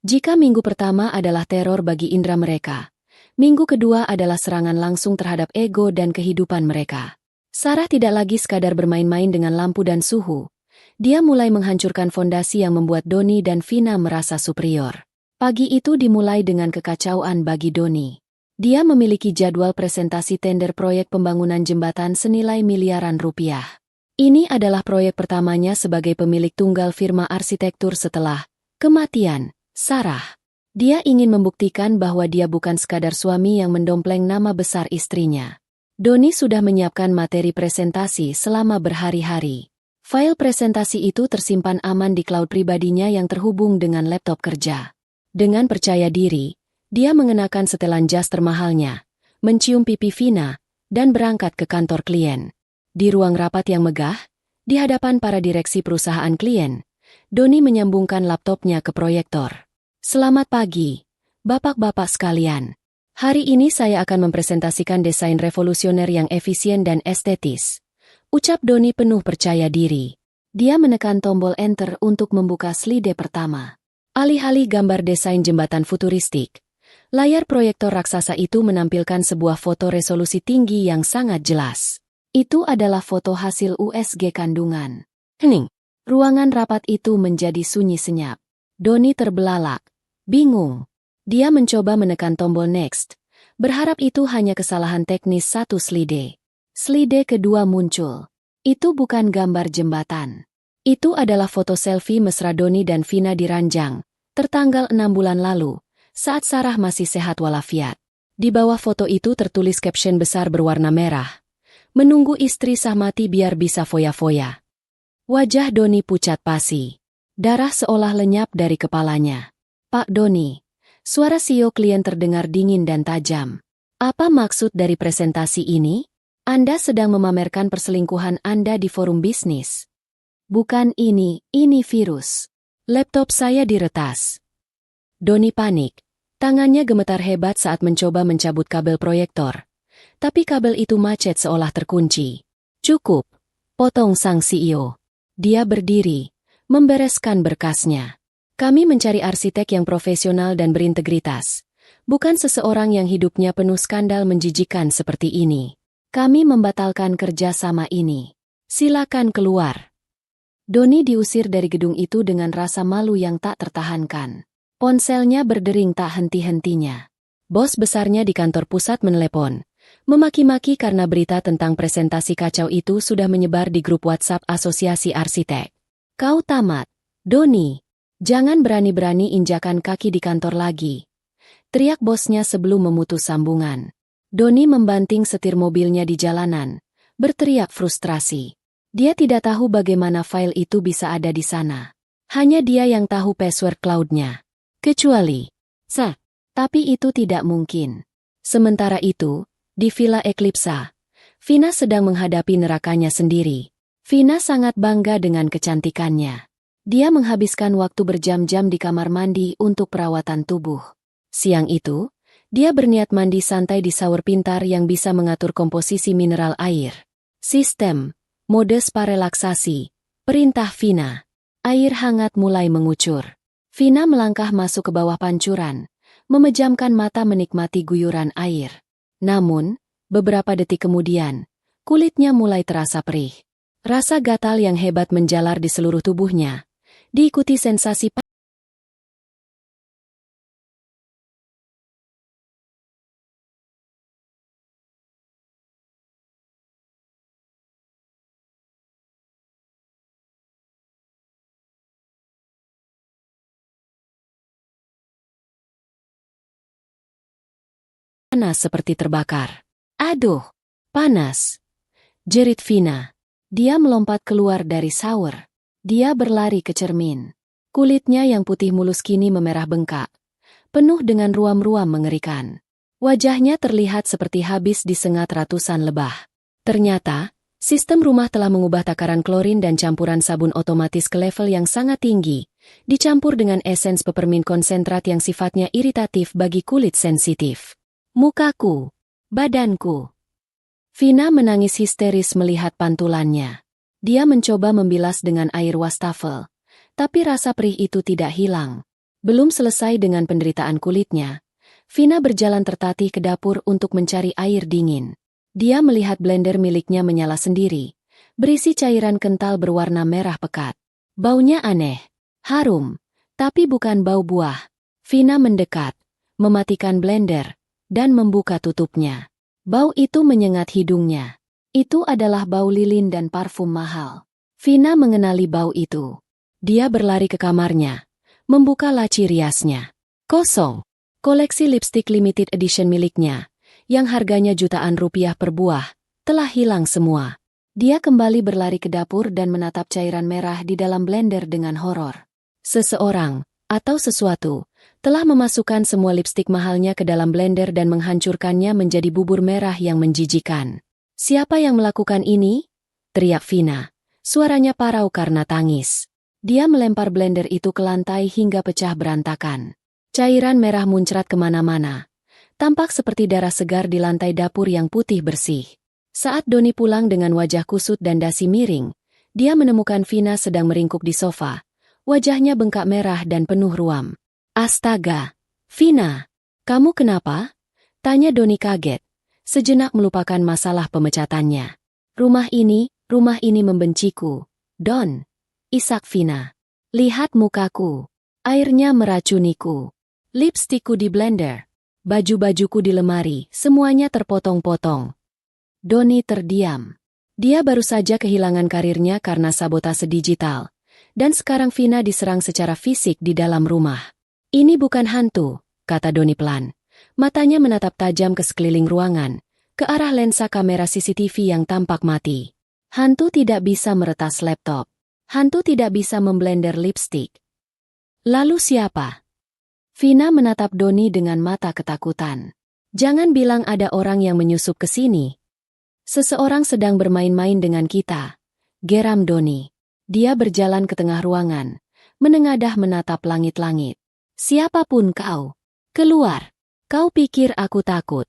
Jika minggu pertama adalah teror bagi indera mereka, minggu kedua adalah serangan langsung terhadap ego dan kehidupan mereka. Sarah tidak lagi sekadar bermain-main dengan lampu dan suhu. Dia mulai menghancurkan fondasi yang membuat Doni dan Vina merasa superior. Pagi itu dimulai dengan kekacauan bagi Doni. Dia memiliki jadwal presentasi tender proyek pembangunan jembatan senilai miliaran rupiah. Ini adalah proyek pertamanya sebagai pemilik tunggal firma arsitektur setelah kematian Sarah. Dia ingin membuktikan bahwa dia bukan sekadar suami yang mendompleng nama besar istrinya. Doni sudah menyiapkan materi presentasi selama berhari-hari. File presentasi itu tersimpan aman di cloud pribadinya yang terhubung dengan laptop kerja. Dengan percaya diri, dia mengenakan setelan jas termahalnya, mencium pipi Vina, dan berangkat ke kantor klien. Di ruang rapat yang megah, di hadapan para direksi perusahaan klien, Doni menyambungkan laptopnya ke proyektor. Selamat pagi, bapak-bapak sekalian. Hari ini saya akan mempresentasikan desain revolusioner yang efisien dan estetis. Ucap Doni penuh percaya diri. Dia menekan tombol enter untuk membuka slide pertama. Alih-alih gambar desain jembatan futuristik, layar proyektor raksasa itu menampilkan sebuah foto resolusi tinggi yang sangat jelas. Itu adalah foto hasil USG kandungan. Hening. Ruangan rapat itu menjadi sunyi senyap. Doni terbelalak, bingung. Dia mencoba menekan tombol next, berharap itu hanya kesalahan teknis satu slide. Slide kedua muncul. Itu bukan gambar jembatan. Itu adalah foto selfie mesra Doni dan Vina di ranjang, tertanggal 6 bulan lalu, saat Sarah masih sehat walafiat. Di bawah foto itu tertulis caption besar berwarna merah. Menunggu istri sah mati biar bisa foya-foya. Wajah Doni pucat pasi. Darah seolah lenyap dari kepalanya. Pak Doni. Suara CEO klien terdengar dingin dan tajam. Apa maksud dari presentasi ini? Anda sedang memamerkan perselingkuhan Anda di forum bisnis. Bukan ini virus. Laptop saya diretas. Doni panik. Tangannya gemetar hebat saat mencoba mencabut kabel proyektor. Tapi kabel itu macet seolah terkunci. Cukup, potong sang CEO. Dia berdiri, membereskan berkasnya. Kami mencari arsitek yang profesional dan berintegritas. Bukan seseorang yang hidupnya penuh skandal menjijikan seperti ini. Kami membatalkan kerja sama ini. Silakan keluar. Doni diusir dari gedung itu dengan rasa malu yang tak tertahankan. Ponselnya berdering tak henti-hentinya. Bos besarnya di kantor pusat menelepon, memaki-maki karena berita tentang presentasi kacau itu sudah menyebar di grup WhatsApp Asosiasi Arsitek. Kau tamat, Doni. Jangan berani-berani injakan kaki di kantor lagi. Teriak bosnya sebelum memutus sambungan. Doni membanting setir mobilnya di jalanan, berteriak frustrasi. Dia tidak tahu bagaimana file itu bisa ada di sana. Hanya dia yang tahu password cloud-nya. Kecuali tapi itu tidak mungkin. Sementara itu, di Villa Eclipsa, Vina sedang menghadapi nerakanya sendiri. Vina sangat bangga dengan kecantikannya. Dia menghabiskan waktu berjam-jam di kamar mandi untuk perawatan tubuh. Siang itu, dia berniat mandi santai di shower pintar yang bisa mengatur komposisi mineral air. Sistem, mode spa relaksasi, perintah Vina. Air hangat mulai mengucur. Vina melangkah masuk ke bawah pancuran, memejamkan mata menikmati guyuran air. Namun, beberapa detik kemudian, Kulitnya mulai terasa perih. Rasa gatal yang hebat menjalar di seluruh tubuhnya, diikuti sensasi panas seperti terbakar. Aduh, panas! Jerit Vina. Dia melompat keluar dari shower. Dia berlari ke cermin. Kulitnya yang putih mulus kini memerah bengkak, penuh dengan ruam-ruam mengerikan. Wajahnya terlihat seperti habis disengat ratusan lebah. Ternyata, sistem rumah telah mengubah takaran klorin dan campuran sabun otomatis ke level yang sangat tinggi, dicampur dengan esens peppermint konsentrat yang sifatnya iritatif bagi kulit sensitif. Mukaku, badanku. Vina menangis histeris melihat pantulannya. Dia mencoba membilas dengan air wastafel, tapi rasa perih itu tidak hilang. Belum selesai dengan penderitaan kulitnya, Vina berjalan tertatih ke dapur untuk mencari air dingin. Dia melihat blender miliknya menyala sendiri, berisi cairan kental berwarna merah pekat. Baunya aneh, harum, tapi bukan bau buah. Vina mendekat, mematikan blender, dan membuka tutupnya. Bau itu menyengat hidungnya. Itu adalah bau lilin dan parfum mahal. Vina mengenali bau itu. Dia berlari ke kamarnya, membuka laci riasnya. Kosong. Koleksi lipstik limited edition miliknya, yang harganya jutaan rupiah per buah, telah hilang semua. Dia kembali berlari ke dapur dan menatap cairan merah di dalam blender dengan horor. Seseorang, atau sesuatu, telah memasukkan semua lipstik mahalnya ke dalam blender dan menghancurkannya menjadi bubur merah yang menjijikan. Siapa yang melakukan ini? Teriak Vina. Suaranya parau karena tangis. Dia melempar blender itu ke lantai hingga pecah berantakan. Cairan merah muncrat kemana-mana. Tampak seperti darah segar di lantai dapur yang putih bersih. Saat Doni pulang dengan wajah kusut dan dasi miring, dia menemukan Vina sedang meringkuk di sofa. Wajahnya bengkak merah dan penuh ruam. Astaga, Vina, kamu kenapa? Tanya Doni kaget, sejenak melupakan masalah pemecatannya. Rumah ini membenciku. Don, isak Vina. Lihat mukaku. Airnya meracuniku. Lipstikku di blender. Baju-bajuku di lemari, semuanya terpotong-potong. Doni terdiam. Dia baru saja kehilangan karirnya karena sabotase digital. Dan sekarang Vina diserang secara fisik di dalam rumah. Ini bukan hantu, kata Doni pelan. Matanya menatap tajam ke sekeliling ruangan, ke arah lensa kamera CCTV yang tampak mati. Hantu tidak bisa meretas laptop. Hantu tidak bisa memblender lipstik. Lalu siapa? Vina menatap Doni dengan mata ketakutan. Jangan bilang ada orang yang menyusup ke sini. Seseorang sedang bermain-main dengan kita. Geram Doni. Dia berjalan ke tengah ruangan, menengadah menatap langit-langit. Siapapun kau, keluar. Kau pikir aku takut?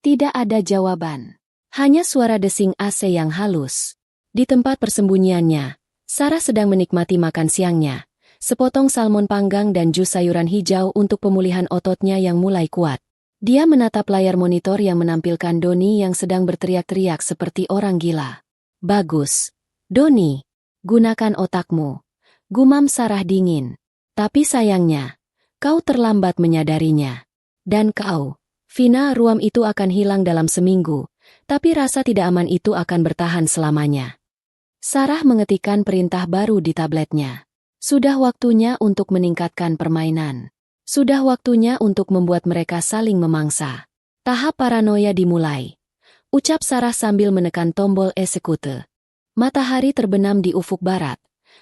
Tidak ada jawaban. Hanya suara desing AC yang halus. Di tempat persembunyiannya, Sarah sedang menikmati makan siangnya. Sepotong salmon panggang dan jus sayuran hijau untuk pemulihan ototnya yang mulai kuat. Dia menatap layar monitor yang menampilkan Doni yang sedang berteriak-teriak seperti orang gila. Bagus. Doni, gunakan otakmu. Gumam Sarah dingin. Tapi sayangnya, kau terlambat menyadarinya. Dan kau, Vina, ruam itu akan hilang dalam seminggu, tapi rasa tidak aman itu akan bertahan selamanya. Sarah mengetikkan perintah baru di tabletnya. Sudah waktunya untuk meningkatkan permainan. Sudah waktunya untuk membuat mereka saling memangsa. Tahap paranoia dimulai. Ucap Sarah sambil menekan tombol eksekute. Matahari terbenam di ufuk barat,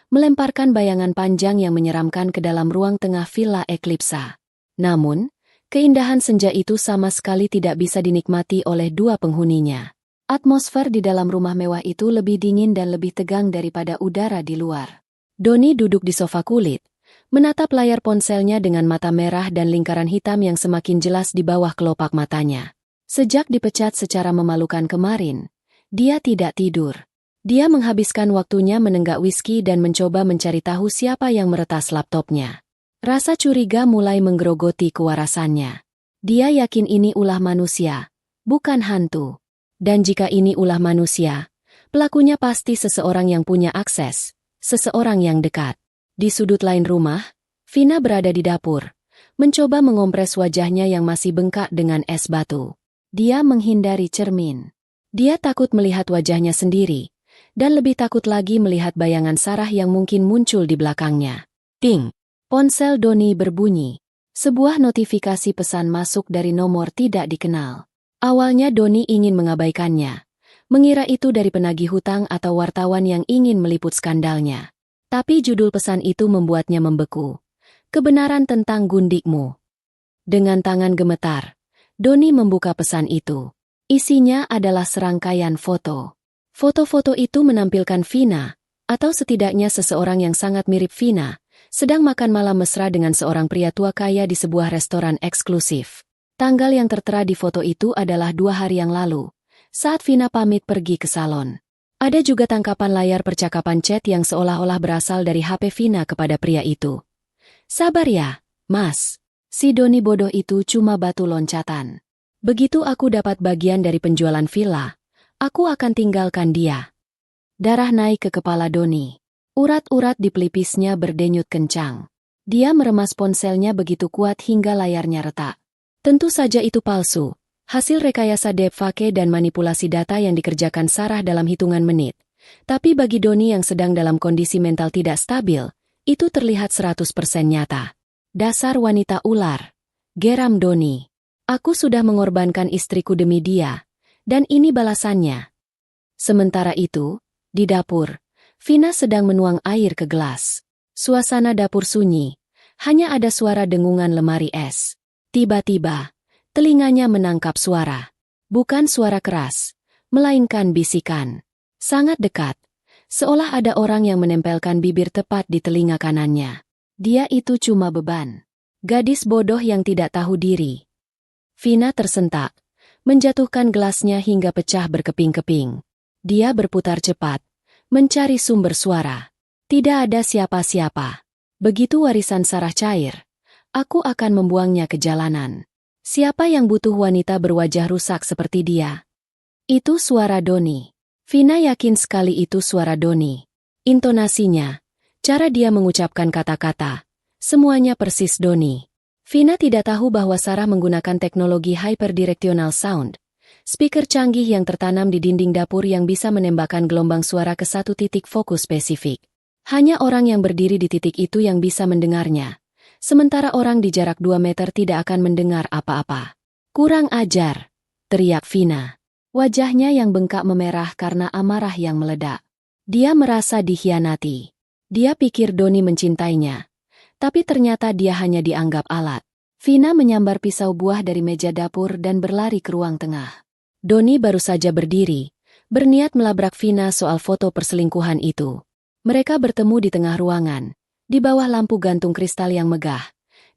melemparkan bayangan panjang yang menyeramkan ke dalam ruang tengah Villa Eclipsa. Namun, keindahan senja itu sama sekali tidak bisa dinikmati oleh dua penghuninya. Atmosfer di dalam rumah mewah itu lebih dingin dan lebih tegang daripada udara di luar. Doni duduk di sofa kulit, menatap layar ponselnya dengan mata merah dan lingkaran hitam yang semakin jelas di bawah kelopak matanya. Sejak dipecat secara memalukan kemarin, dia tidak tidur. Dia menghabiskan waktunya menenggak whisky dan mencoba mencari tahu siapa yang meretas laptopnya. Rasa curiga mulai menggerogoti kewarasannya. Dia yakin ini ulah manusia, bukan hantu. Dan jika ini ulah manusia, pelakunya pasti seseorang yang punya akses, seseorang yang dekat. Di sudut lain rumah, Vina berada di dapur, mencoba mengompres wajahnya yang masih bengkak dengan es batu. Dia menghindari cermin. Dia takut melihat wajahnya sendiri, dan lebih takut lagi melihat bayangan Sarah yang mungkin muncul di belakangnya. Ting! Ponsel Doni berbunyi. Sebuah notifikasi pesan masuk dari nomor tidak dikenal. Awalnya Doni ingin mengabaikannya, mengira itu dari penagih hutang atau wartawan yang ingin meliput skandalnya. Tapi judul pesan itu membuatnya membeku. Kebenaran tentang gundikmu. Dengan tangan gemetar, Doni membuka pesan itu. Isinya adalah serangkaian foto. Foto-foto itu menampilkan Vina, atau setidaknya seseorang yang sangat mirip Vina, sedang makan malam mesra dengan seorang pria tua kaya di sebuah restoran eksklusif. Tanggal yang tertera di foto itu adalah 2 hari yang lalu, saat Vina pamit pergi ke salon. Ada juga tangkapan layar percakapan chat yang seolah-olah berasal dari HP Vina kepada pria itu. Sabar ya, Mas. Si Doni bodoh itu cuma batu loncatan. Begitu aku dapat bagian dari penjualan villa, aku akan tinggalkan dia. Darah naik ke kepala Doni. Urat-urat di pelipisnya berdenyut kencang. Dia meremas ponselnya begitu kuat hingga layarnya retak. Tentu saja itu palsu. Hasil rekayasa deepfake dan manipulasi data yang dikerjakan Sarah dalam hitungan menit. Tapi bagi Doni yang sedang dalam kondisi mental tidak stabil, itu terlihat 100% nyata. Dasar wanita ular. Geram Doni. Aku sudah mengorbankan istriku demi dia, dan ini balasannya. Sementara itu, di dapur, Vina sedang menuang air ke gelas. Suasana dapur sunyi, hanya ada suara dengungan lemari es. Tiba-tiba, telinganya menangkap suara. Bukan suara keras, melainkan bisikan. Sangat dekat, seolah ada orang yang menempelkan bibir tepat di telinga kanannya. Dia itu cuma beban. Gadis bodoh yang tidak tahu diri. Vina tersentak, menjatuhkan gelasnya hingga pecah berkeping-keping. Dia berputar cepat, mencari sumber suara. Tidak ada siapa-siapa. Begitu warisan Sarah cair, aku akan membuangnya ke jalanan. Siapa yang butuh wanita berwajah rusak seperti dia? Itu suara Doni. Vina yakin sekali itu suara Doni. Intonasinya, cara dia mengucapkan kata-kata, semuanya persis Doni. Vina tidak tahu bahwa Sarah menggunakan teknologi hyperdirectional sound, speaker canggih yang tertanam di dinding dapur yang bisa menembakkan gelombang suara ke satu titik fokus spesifik. Hanya orang yang berdiri di titik itu yang bisa mendengarnya, sementara orang di jarak 2 meter tidak akan mendengar apa-apa. Kurang ajar, teriak Vina. Wajahnya yang bengkak memerah karena amarah yang meledak. Dia merasa dikhianati. Dia pikir Doni mencintainya. Tapi ternyata dia hanya dianggap alat. Vina menyambar pisau buah dari meja dapur dan berlari ke ruang tengah. Doni baru saja berdiri, berniat melabrak Vina soal foto perselingkuhan itu. Mereka bertemu di tengah ruangan, di bawah lampu gantung kristal yang megah,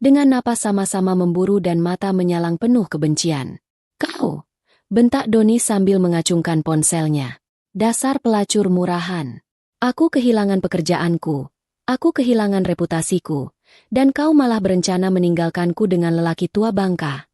dengan napas sama-sama memburu dan mata menyalang penuh kebencian. Kau! Bentak Doni sambil mengacungkan ponselnya. Dasar pelacur murahan. Aku kehilangan pekerjaanku. Aku kehilangan reputasiku, dan kau malah berencana meninggalkanku dengan lelaki tua bangka.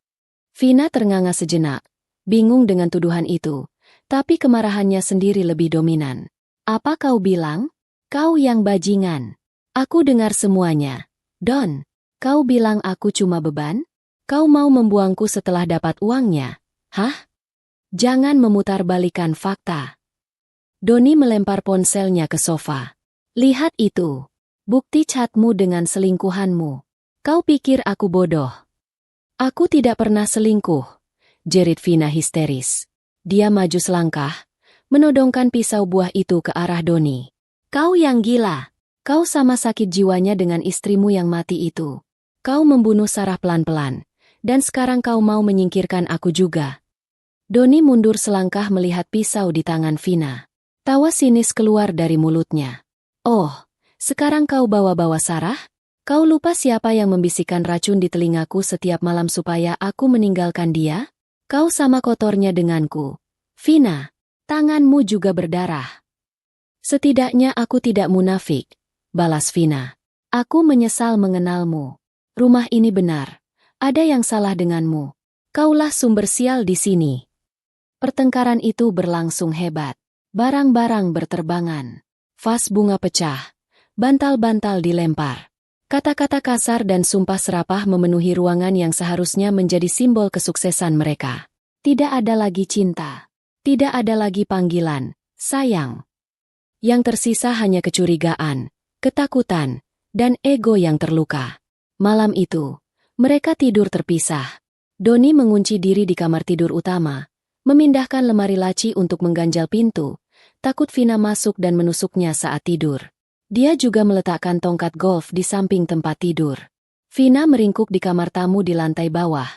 Vina ternganga sejenak, bingung dengan tuduhan itu, tapi kemarahannya sendiri lebih dominan. Apa kau bilang? Kau yang bajingan. Aku dengar semuanya. Don, kau bilang aku cuma beban? Kau mau membuangku setelah dapat uangnya? Hah? Jangan memutarbalikkan fakta. Doni melempar ponselnya ke sofa. Lihat itu. Bukti chatmu dengan selingkuhanmu. Kau pikir aku bodoh? Aku tidak pernah selingkuh, jerit Vina histeris. Dia maju selangkah, menodongkan pisau buah itu ke arah Doni. Kau yang gila. Kau sama sakit jiwanya dengan istrimu yang mati itu. Kau membunuh Sarah pelan-pelan, dan sekarang kau mau menyingkirkan aku juga. Doni mundur selangkah melihat pisau di tangan Vina. Tawa sinis keluar dari mulutnya. Oh, sekarang kau bawa-bawa Sarah? Kau lupa siapa yang membisikkan racun di telingaku setiap malam supaya aku meninggalkan dia? Kau sama kotornya denganku. Vina, tanganmu juga berdarah. Setidaknya aku tidak munafik, balas Vina. Aku menyesal mengenalmu. Rumah ini benar. Ada yang salah denganmu. Kaulah sumber sial di sini. Pertengkaran itu berlangsung hebat. Barang-barang berterbangan. Vas bunga pecah. Bantal-bantal dilempar. Kata-kata kasar dan sumpah serapah memenuhi ruangan yang seharusnya menjadi simbol kesuksesan mereka. Tidak ada lagi cinta. Tidak ada lagi panggilan, sayang. Yang tersisa hanya kecurigaan, ketakutan, dan ego yang terluka. Malam itu, mereka tidur terpisah. Doni mengunci diri di kamar tidur utama, memindahkan lemari laci untuk mengganjal pintu, takut Vina masuk dan menusuknya saat tidur. Dia juga meletakkan tongkat golf di samping tempat tidur. Vina meringkuk di kamar tamu di lantai bawah,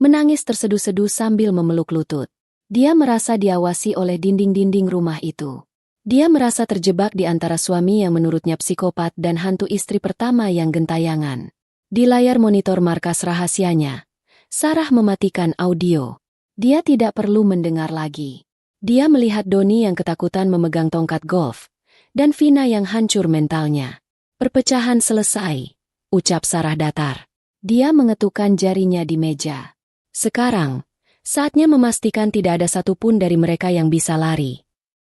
menangis terseduh-seduh sambil memeluk lutut. Dia merasa diawasi oleh dinding-dinding rumah itu. Dia merasa terjebak di antara suami yang menurutnya psikopat dan hantu istri pertama yang gentayangan. Di layar monitor markas rahasianya, Sarah mematikan audio. Dia tidak perlu mendengar lagi. Dia melihat Doni yang ketakutan memegang tongkat golf, dan Vina yang hancur mentalnya. Perpecahan selesai, ucap Sarah datar. Dia mengetukkan jarinya di meja. Sekarang, saatnya memastikan tidak ada satupun dari mereka yang bisa lari.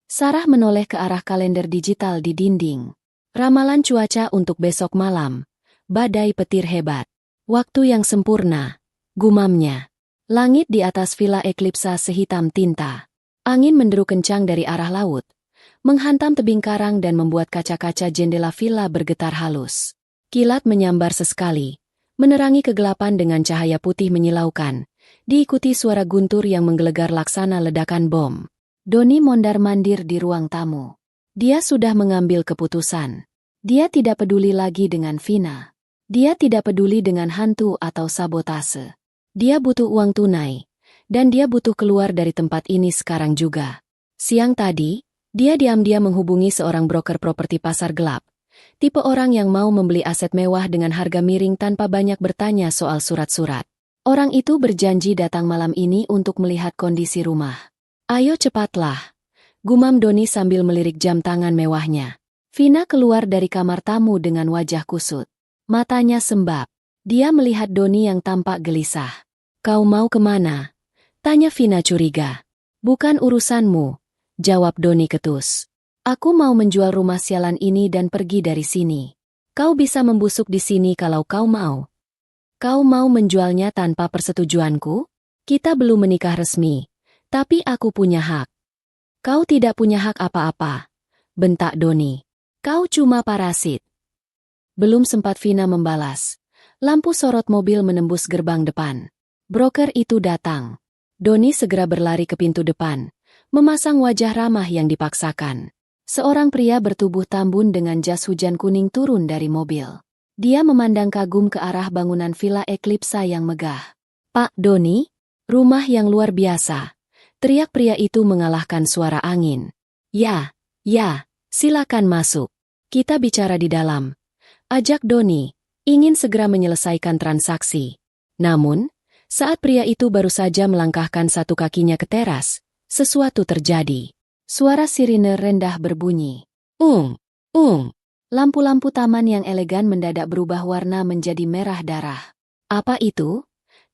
Sarah menoleh ke arah kalender digital di dinding. Ramalan cuaca untuk besok malam. Badai petir hebat. Waktu yang sempurna. Gumamnya. Langit di atas villa Eclipsa sehitam tinta. Angin menderu kencang dari arah laut, menghantam tebing karang dan membuat kaca-kaca jendela villa bergetar halus. Kilat menyambar sesekali, menerangi kegelapan dengan cahaya putih menyilaukan, diikuti suara guntur yang menggelegar laksana ledakan bom. Doni mondar-mandir di ruang tamu. Dia sudah mengambil keputusan. Dia tidak peduli lagi dengan Vina. Dia tidak peduli dengan hantu atau sabotase. Dia butuh uang tunai, dan dia butuh keluar dari tempat ini sekarang juga. Siang tadi, dia diam-diam menghubungi seorang broker properti pasar gelap. Tipe orang yang mau membeli aset mewah dengan harga miring tanpa banyak bertanya soal surat-surat. Orang itu berjanji datang malam ini untuk melihat kondisi rumah. Ayo cepatlah, gumam Doni sambil melirik jam tangan mewahnya. Vina keluar dari kamar tamu dengan wajah kusut. Matanya sembab. Dia melihat Doni yang tampak gelisah. Kau mau kemana? Tanya Vina curiga. Bukan urusanmu, jawab Doni ketus. Aku mau menjual rumah sialan ini dan pergi dari sini. Kau bisa membusuk di sini kalau kau mau. Kau mau menjualnya tanpa persetujuanku? Kita belum menikah resmi, tapi aku punya hak. Kau tidak punya hak apa-apa, bentak Doni. Kau cuma parasit. Belum sempat Vina membalas. Lampu sorot mobil menembus gerbang depan. Broker itu datang. Doni segera berlari ke pintu depan, memasang wajah ramah yang dipaksakan. Seorang pria bertubuh tambun dengan jas hujan kuning turun dari mobil. Dia memandang kagum ke arah bangunan villa Eclipsa yang megah. Pak Doni, rumah yang luar biasa. Teriak pria itu mengalahkan suara angin. Ya, silakan masuk. Kita bicara di dalam. Ajak Doni. Ingin segera menyelesaikan transaksi. Namun, saat pria itu baru saja melangkahkan satu kakinya ke teras, sesuatu terjadi. Suara sirine rendah berbunyi. Lampu-lampu taman yang elegan mendadak berubah warna menjadi merah darah. Apa itu?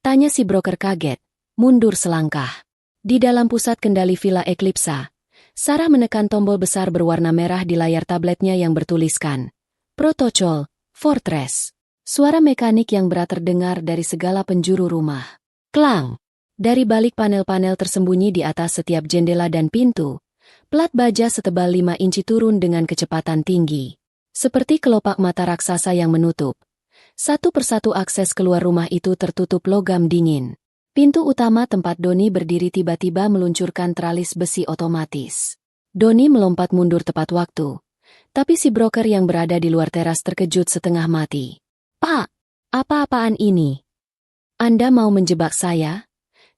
Tanya si broker kaget, mundur selangkah. Di dalam pusat kendali villa Eclipsa, Sarah menekan tombol besar berwarna merah di layar tabletnya yang bertuliskan Protocol, Fortress. Suara mekanik yang berat terdengar dari segala penjuru rumah. Klang! Dari balik panel-panel tersembunyi di atas setiap jendela dan pintu, plat baja setebal 5 inci turun dengan kecepatan tinggi. Seperti kelopak mata raksasa yang menutup. Satu persatu akses keluar rumah itu tertutup logam dingin. Pintu utama tempat Doni berdiri tiba-tiba meluncurkan tralis besi otomatis. Doni melompat mundur tepat waktu. Tapi si broker yang berada di luar teras terkejut setengah mati. Pak, apa-apaan ini? Anda mau menjebak saya?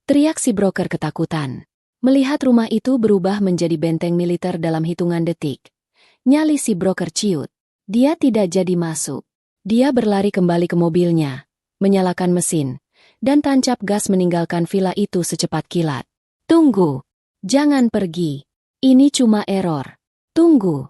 Teriak si broker ketakutan. Melihat rumah itu berubah menjadi benteng militer dalam hitungan detik. Nyali si broker ciut. Dia tidak jadi masuk. Dia berlari kembali ke mobilnya, menyalakan mesin, dan tancap gas meninggalkan villa itu secepat kilat. Tunggu! Jangan pergi. Ini cuma error. Tunggu!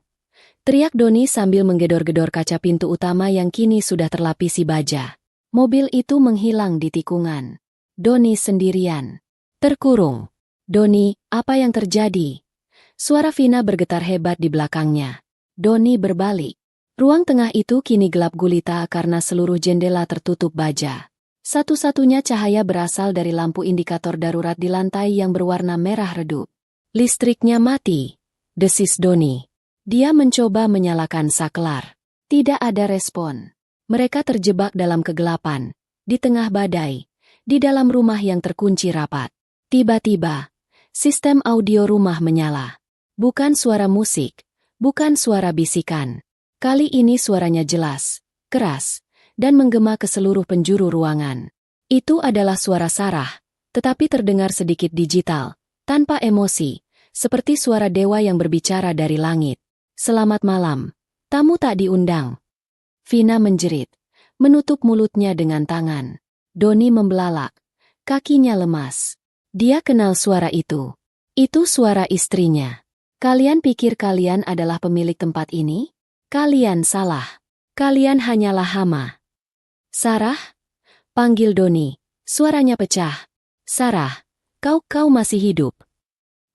Teriak Doni sambil menggedor-gedor kaca pintu utama yang kini sudah terlapisi baja. Mobil itu menghilang di tikungan. Doni sendirian. Terkurung. Doni, apa yang terjadi? Suara Vina bergetar hebat di belakangnya. Doni berbalik. Ruang tengah itu kini gelap gulita karena seluruh jendela tertutup baja. Satu-satunya cahaya berasal dari lampu indikator darurat di lantai yang berwarna merah redup. Listriknya mati, desis Doni. Dia mencoba menyalakan saklar. Tidak ada respon. Mereka terjebak dalam kegelapan, di tengah badai, di dalam rumah yang terkunci rapat. Tiba-tiba, sistem audio rumah menyala. Bukan suara musik, bukan suara bisikan. Kali ini suaranya jelas, keras, dan menggema ke seluruh penjuru ruangan. Itu adalah suara Sarah, tetapi terdengar sedikit digital, tanpa emosi, seperti suara dewa yang berbicara dari langit. Selamat malam, tamu tak diundang. Vina menjerit, menutup mulutnya dengan tangan. Doni membelalak, kakinya lemas. Dia kenal suara itu. Itu suara istrinya. Kalian pikir kalian adalah pemilik tempat ini? Kalian salah. Kalian hanyalah hama. Sarah? Panggil Doni. Suaranya pecah. Sarah, kau masih hidup.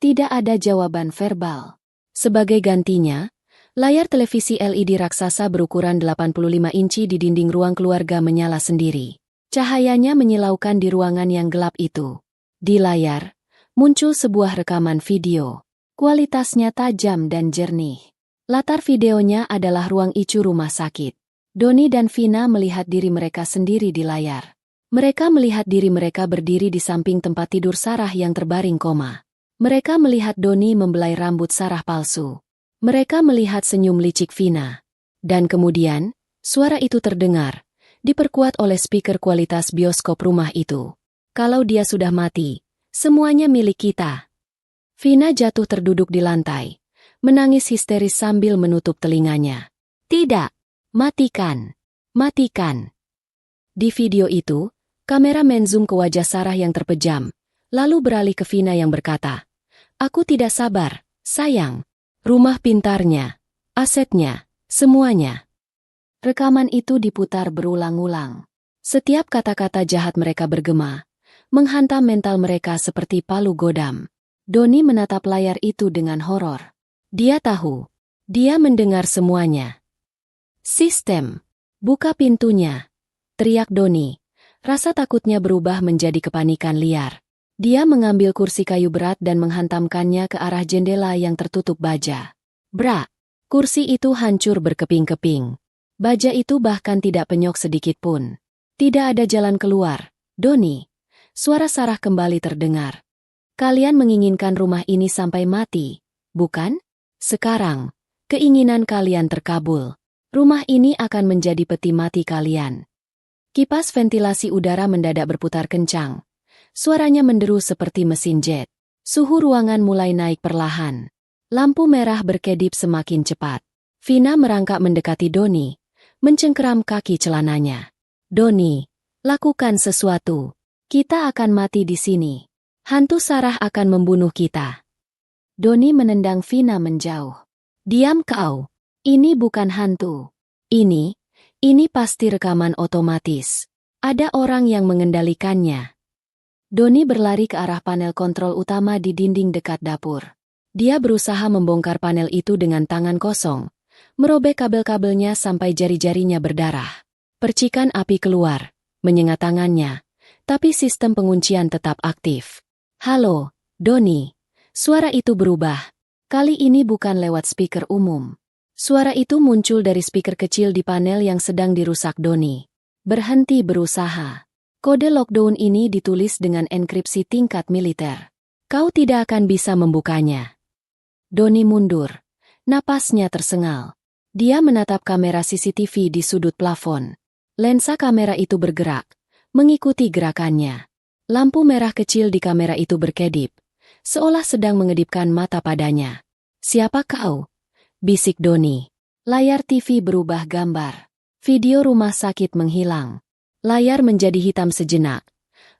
Tidak ada jawaban verbal. Sebagai gantinya, layar televisi LED raksasa berukuran 85 inci di dinding ruang keluarga menyala sendiri. Cahayanya menyilaukan di ruangan yang gelap itu. Di layar, muncul sebuah rekaman video. Kualitasnya tajam dan jernih. Latar videonya adalah ruang ICU rumah sakit. Doni dan Vina melihat diri mereka sendiri di layar. Mereka melihat diri mereka berdiri di samping tempat tidur Sarah yang terbaring koma. Mereka melihat Doni membelai rambut Sarah palsu. Mereka melihat senyum licik Vina. Dan kemudian, suara itu terdengar, diperkuat oleh speaker kualitas bioskop rumah itu. Kalau dia sudah mati, semuanya milik kita. Vina jatuh terduduk di lantai, menangis histeris sambil menutup telinganya. Tidak, matikan, matikan. Di video itu, kamera menzoom ke wajah Sarah yang terpejam, lalu beralih ke Vina yang berkata, "Aku tidak sabar, sayang. Rumah pintarnya, asetnya, semuanya." Rekaman itu diputar berulang-ulang. Setiap kata-kata jahat mereka bergema, menghantam mental mereka seperti palu godam. Doni menatap layar itu dengan horor. Dia tahu. Dia mendengar semuanya. "Sistem, buka pintunya!" teriak Doni. Rasa takutnya berubah menjadi kepanikan liar. Dia mengambil kursi kayu berat dan menghantamkannya ke arah jendela yang tertutup baja. Brak! Kursi itu hancur berkeping-keping. Baja itu bahkan tidak penyok sedikit pun. Tidak ada jalan keluar. "Doni!" Suara Sarah kembali terdengar. "Kalian menginginkan rumah ini sampai mati, bukan? Sekarang, keinginan kalian terkabul. Rumah ini akan menjadi peti mati kalian." Kipas ventilasi udara mendadak berputar kencang. Suaranya menderu seperti mesin jet. Suhu ruangan mulai naik perlahan. Lampu merah berkedip semakin cepat. Vina merangkak mendekati Doni, mencengkeram kaki celananya. "Doni, lakukan sesuatu. Kita akan mati di sini. Hantu Sarah akan membunuh kita." Doni menendang Vina menjauh. "Diam kau. Ini bukan hantu. Ini pasti rekaman otomatis. Ada orang yang mengendalikannya." Doni berlari ke arah panel kontrol utama di dinding dekat dapur. Dia berusaha membongkar panel itu dengan tangan kosong, merobek kabel-kabelnya sampai jari-jarinya berdarah. Percikan api keluar, menyengat tangannya, tapi sistem penguncian tetap aktif. "Halo, Doni." Suara itu berubah. Kali ini bukan lewat speaker umum. Suara itu muncul dari speaker kecil di panel yang sedang dirusak Doni. "Berhenti berusaha. Kode lockdown ini ditulis dengan enkripsi tingkat militer. Kau tidak akan bisa membukanya." Doni mundur. Napasnya tersengal. Dia menatap kamera CCTV di sudut plafon. Lensa kamera itu bergerak, mengikuti gerakannya. Lampu merah kecil di kamera itu berkedip, seolah sedang mengedipkan mata padanya. "Siapa kau?" bisik Doni. Layar TV berubah gambar. Video rumah sakit menghilang. Layar menjadi hitam sejenak.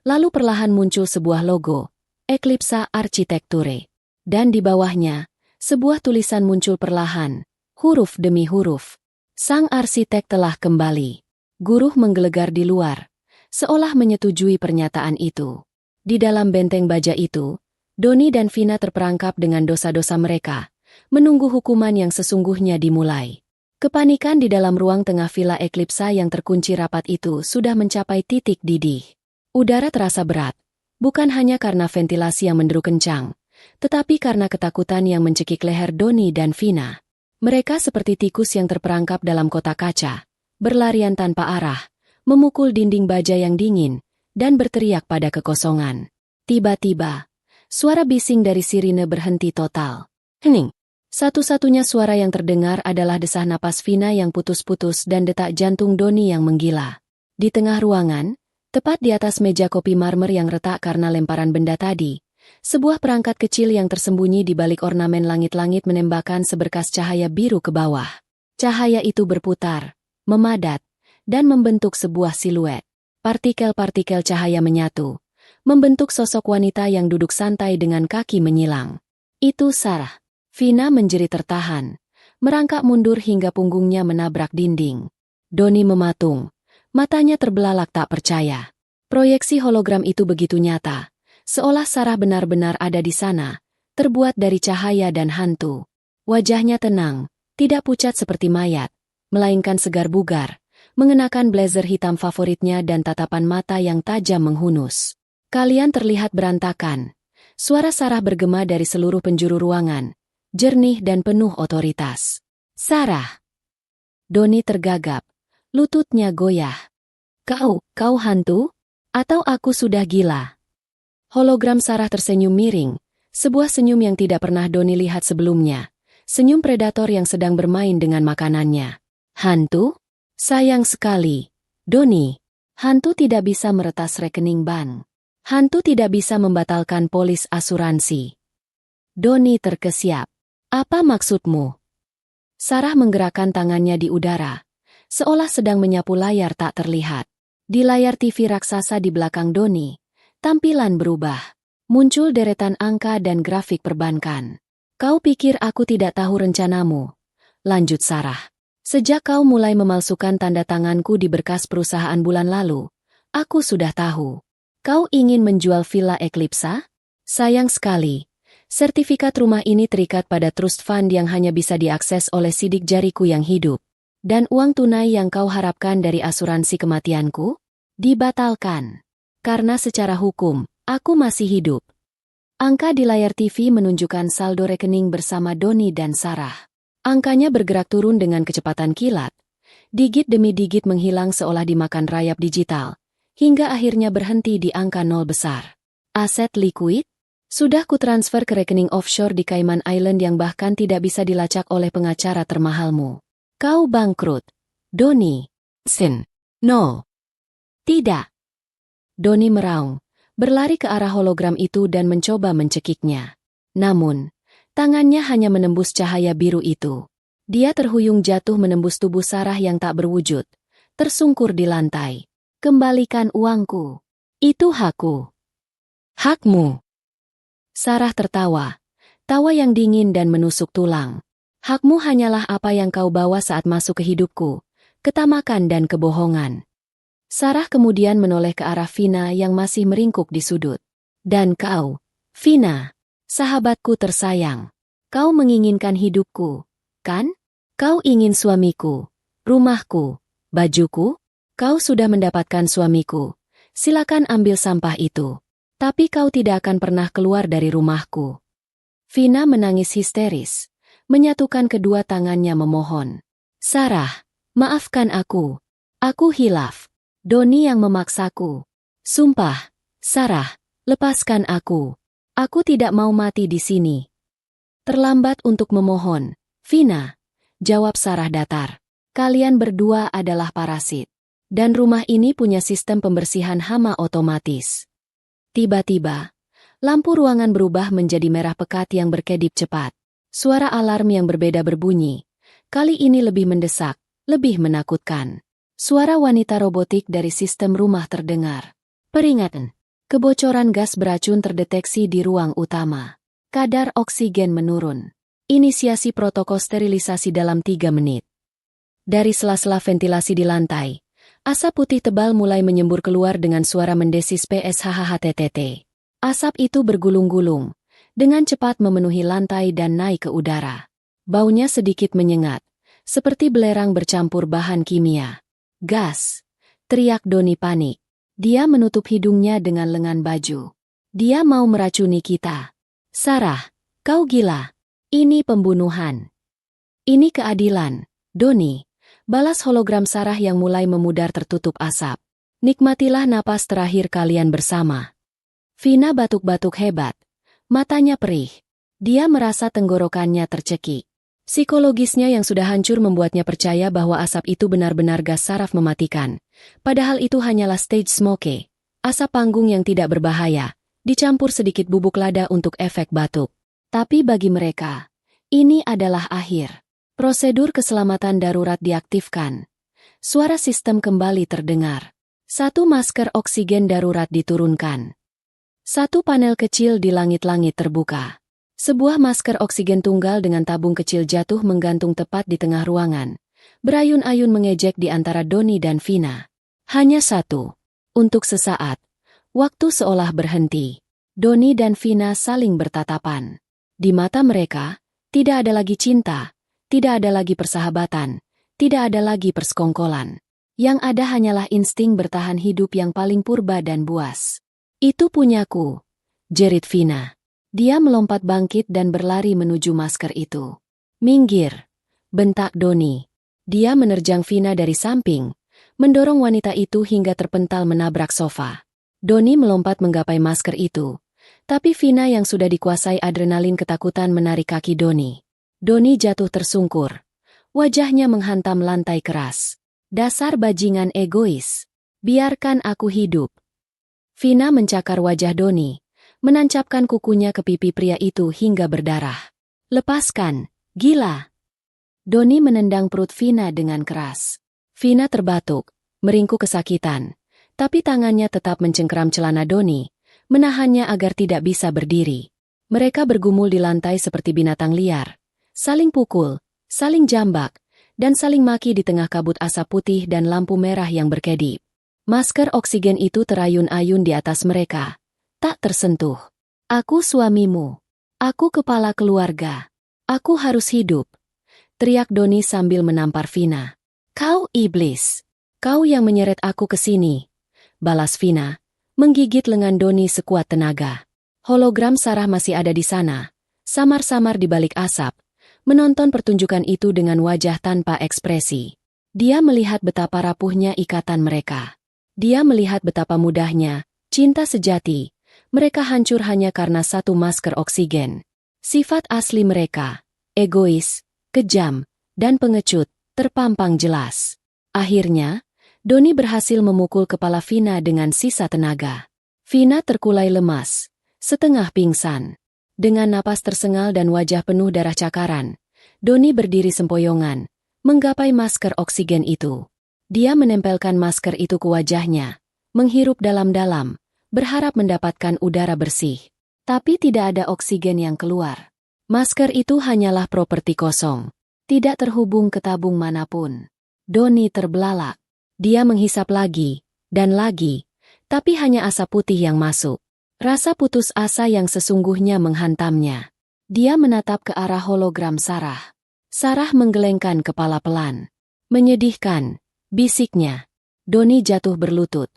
Lalu perlahan muncul sebuah logo, Eclipsa Architecture. Dan di bawahnya, sebuah tulisan muncul perlahan, huruf demi huruf. "Sang arsitek telah kembali." Guru menggelegar di luar, seolah menyetujui pernyataan itu. Di dalam benteng baja itu, Doni dan Vina terperangkap dengan dosa-dosa mereka, menunggu hukuman yang sesungguhnya dimulai. Kepanikan di dalam ruang tengah Villa Eclipsa yang terkunci rapat itu sudah mencapai titik didih. Udara terasa berat, bukan hanya karena ventilasi yang menderu kencang, tetapi karena ketakutan yang mencekik leher Doni dan Vina. Mereka seperti tikus yang terperangkap dalam kotak kaca, berlarian tanpa arah, memukul dinding baja yang dingin, dan berteriak pada kekosongan. Tiba-tiba, suara bising dari sirine berhenti total. Hening. Satu-satunya suara yang terdengar adalah desah napas Vina yang putus-putus dan detak jantung Doni yang menggila. Di tengah ruangan, tepat di atas meja kopi marmer yang retak karena lemparan benda tadi, sebuah perangkat kecil yang tersembunyi di balik ornamen langit-langit menembakkan seberkas cahaya biru ke bawah. Cahaya itu berputar, memadat, dan membentuk sebuah siluet. Partikel-partikel cahaya menyatu, membentuk sosok wanita yang duduk santai dengan kaki menyilang. Itu Sarah. Vina menjerit tertahan, merangkak mundur hingga punggungnya menabrak dinding. Doni mematung, matanya terbelalak tak percaya. Proyeksi hologram itu begitu nyata, seolah Sarah benar-benar ada di sana, terbuat dari cahaya dan hantu. Wajahnya tenang, tidak pucat seperti mayat, melainkan segar bugar, mengenakan blazer hitam favoritnya dan tatapan mata yang tajam menghunus. Kalian terlihat berantakan. Suara Sarah bergema dari seluruh penjuru ruangan, jernih dan penuh otoritas. Sarah. Doni tergagap, lututnya goyah. Kau hantu? Atau aku sudah gila? Hologram Sarah tersenyum miring, sebuah senyum yang tidak pernah Doni lihat sebelumnya. Senyum predator yang sedang bermain dengan makanannya. Hantu? Sayang sekali. Doni, hantu tidak bisa meretas rekening bank. Hantu tidak bisa membatalkan polis asuransi. Doni terkesiap. Apa maksudmu? Sarah menggerakkan tangannya di udara, seolah sedang menyapu layar tak terlihat. Di layar TV raksasa di belakang Doni, tampilan berubah. Muncul deretan angka dan grafik perbankan. Kau pikir aku tidak tahu rencanamu? Lanjut Sarah. Sejak kau mulai memalsukan tanda tanganku di berkas perusahaan bulan lalu, aku sudah tahu. Kau ingin menjual Villa Eclipsa? Sayang sekali. Sertifikat rumah ini terikat pada trust fund yang hanya bisa diakses oleh sidik jariku yang hidup. Dan uang tunai yang kau harapkan dari asuransi kematianku? Dibatalkan. Karena secara hukum, aku masih hidup. Angka di layar TV menunjukkan saldo rekening bersama Doni dan Sarah. Angkanya bergerak turun dengan kecepatan kilat. Digit demi digit menghilang seolah dimakan rayap digital, hingga akhirnya berhenti di angka 0 besar. Aset likuid? Sudah kutransfer ke rekening offshore di Cayman Island yang bahkan tidak bisa dilacak oleh pengacara termahalmu. Kau bangkrut. Doni. No. Tidak. Doni meraung, berlari ke arah hologram itu dan mencoba mencekiknya. Namun, tangannya hanya menembus cahaya biru itu. Dia terhuyung jatuh menembus tubuh Sarah yang tak berwujud, tersungkur di lantai. Kembalikan uangku. Itu hakku. Hakmu. Sarah tertawa, tawa yang dingin dan menusuk tulang. Hakmu hanyalah apa yang kau bawa saat masuk ke hidupku, ketamakan dan kebohongan. Sarah kemudian menoleh ke arah Vina yang masih meringkuk di sudut. Dan kau, Vina, sahabatku tersayang, kau menginginkan hidupku, kan? Kau ingin suamiku, rumahku, bajuku? Kau sudah mendapatkan suamiku, silakan ambil sampah itu. Tapi kau tidak akan pernah keluar dari rumahku. Vina menangis histeris, menyatukan kedua tangannya memohon. Sarah, maafkan aku. Aku hilaf. Doni yang memaksaku. Sumpah, Sarah, lepaskan aku. Aku tidak mau mati di sini. Terlambat untuk memohon. Vina, jawab Sarah datar. Kalian berdua adalah parasit. Dan rumah ini punya sistem pembersihan hama otomatis. Tiba-tiba, lampu ruangan berubah menjadi merah pekat yang berkedip cepat. Suara alarm yang berbeda berbunyi. Kali ini lebih mendesak, lebih menakutkan. Suara wanita robotik dari sistem rumah terdengar. Peringatan. Kebocoran gas beracun terdeteksi di ruang utama. Kadar oksigen menurun. Inisiasi protokol sterilisasi dalam 3 menit. Dari sela-sela ventilasi di lantai, asap putih tebal mulai menyembur keluar dengan suara mendesis PSHHTTT. Asap itu bergulung-gulung, dengan cepat memenuhi lantai dan naik ke udara. Baunya sedikit menyengat, seperti belerang bercampur bahan kimia. Gas! Teriak Doni panik. Dia menutup hidungnya dengan lengan baju. Dia mau meracuni kita. Sarah, kau gila. Ini pembunuhan. Ini keadilan. Doni, balas hologram Sarah yang mulai memudar tertutup asap. Nikmatilah napas terakhir kalian bersama. Vina batuk-batuk hebat. Matanya perih. Dia merasa tenggorokannya tercekik. Psikologisnya yang sudah hancur membuatnya percaya bahwa asap itu benar-benar gas saraf mematikan. Padahal itu hanyalah stage smoke, asap panggung yang tidak berbahaya, dicampur sedikit bubuk lada untuk efek batuk. Tapi bagi mereka, ini adalah akhir. Prosedur keselamatan darurat diaktifkan. Suara sistem kembali terdengar. Satu masker oksigen darurat diturunkan. Satu panel kecil di langit-langit terbuka. Sebuah masker oksigen tunggal dengan tabung kecil jatuh menggantung tepat di tengah ruangan. Berayun-ayun mengejek di antara Doni dan Vina. Hanya satu. Untuk sesaat. Waktu seolah berhenti. Doni dan Vina saling bertatapan. Di mata mereka, tidak ada lagi cinta, tidak ada lagi persahabatan, tidak ada lagi persekongkolan. Yang ada hanyalah insting bertahan hidup yang paling purba dan buas. Itu punyaku, jerit Vina. Dia melompat bangkit dan berlari menuju masker itu. Minggir, bentak Doni. Dia menerjang Vina dari samping, mendorong wanita itu hingga terpental menabrak sofa. Doni melompat menggapai masker itu, tapi Vina yang sudah dikuasai adrenalin ketakutan menarik kaki Doni. Doni jatuh tersungkur. Wajahnya menghantam lantai keras. Dasar bajingan egois. Biarkan aku hidup. Vina mencakar wajah Doni, menancapkan kukunya ke pipi pria itu hingga berdarah. Lepaskan, gila. Doni menendang perut Vina dengan keras. Vina terbatuk, meringkuk kesakitan, tapi tangannya tetap mencengkeram celana Doni, menahannya agar tidak bisa berdiri. Mereka bergumul di lantai seperti binatang liar, saling pukul, saling jambak, dan saling maki di tengah kabut asap putih dan lampu merah yang berkedip. Masker oksigen itu terayun-ayun di atas mereka. Tak tersentuh. Aku suamimu. Aku kepala keluarga. Aku harus hidup. Teriak Doni sambil menampar Vina. Kau iblis. Kau yang menyeret aku ke sini. Balas Vina, menggigit lengan Doni sekuat tenaga. Hologram Sarah masih ada di sana, samar-samar di balik asap, menonton pertunjukan itu dengan wajah tanpa ekspresi. Dia melihat betapa rapuhnya ikatan mereka. Dia melihat betapa mudahnya, cinta sejati, mereka hancur hanya karena satu masker oksigen. Sifat asli mereka, egois, kejam, dan pengecut, terpampang jelas. Akhirnya, Doni berhasil memukul kepala Vina dengan sisa tenaga. Vina terkulai lemas, setengah pingsan. Dengan napas tersengal dan wajah penuh darah cakaran, Doni berdiri sempoyongan, menggapai masker oksigen itu. Dia menempelkan masker itu ke wajahnya, menghirup dalam-dalam, berharap mendapatkan udara bersih. Tapi tidak ada oksigen yang keluar. Masker itu hanyalah properti kosong, tidak terhubung ke tabung manapun. Doni terbelalak. Dia menghisap lagi, dan lagi, tapi hanya asap putih yang masuk. Rasa putus asa yang sesungguhnya menghantamnya. Dia menatap ke arah hologram Sarah. Sarah menggelengkan kepala pelan. Menyedihkan, bisiknya. Doni jatuh berlutut.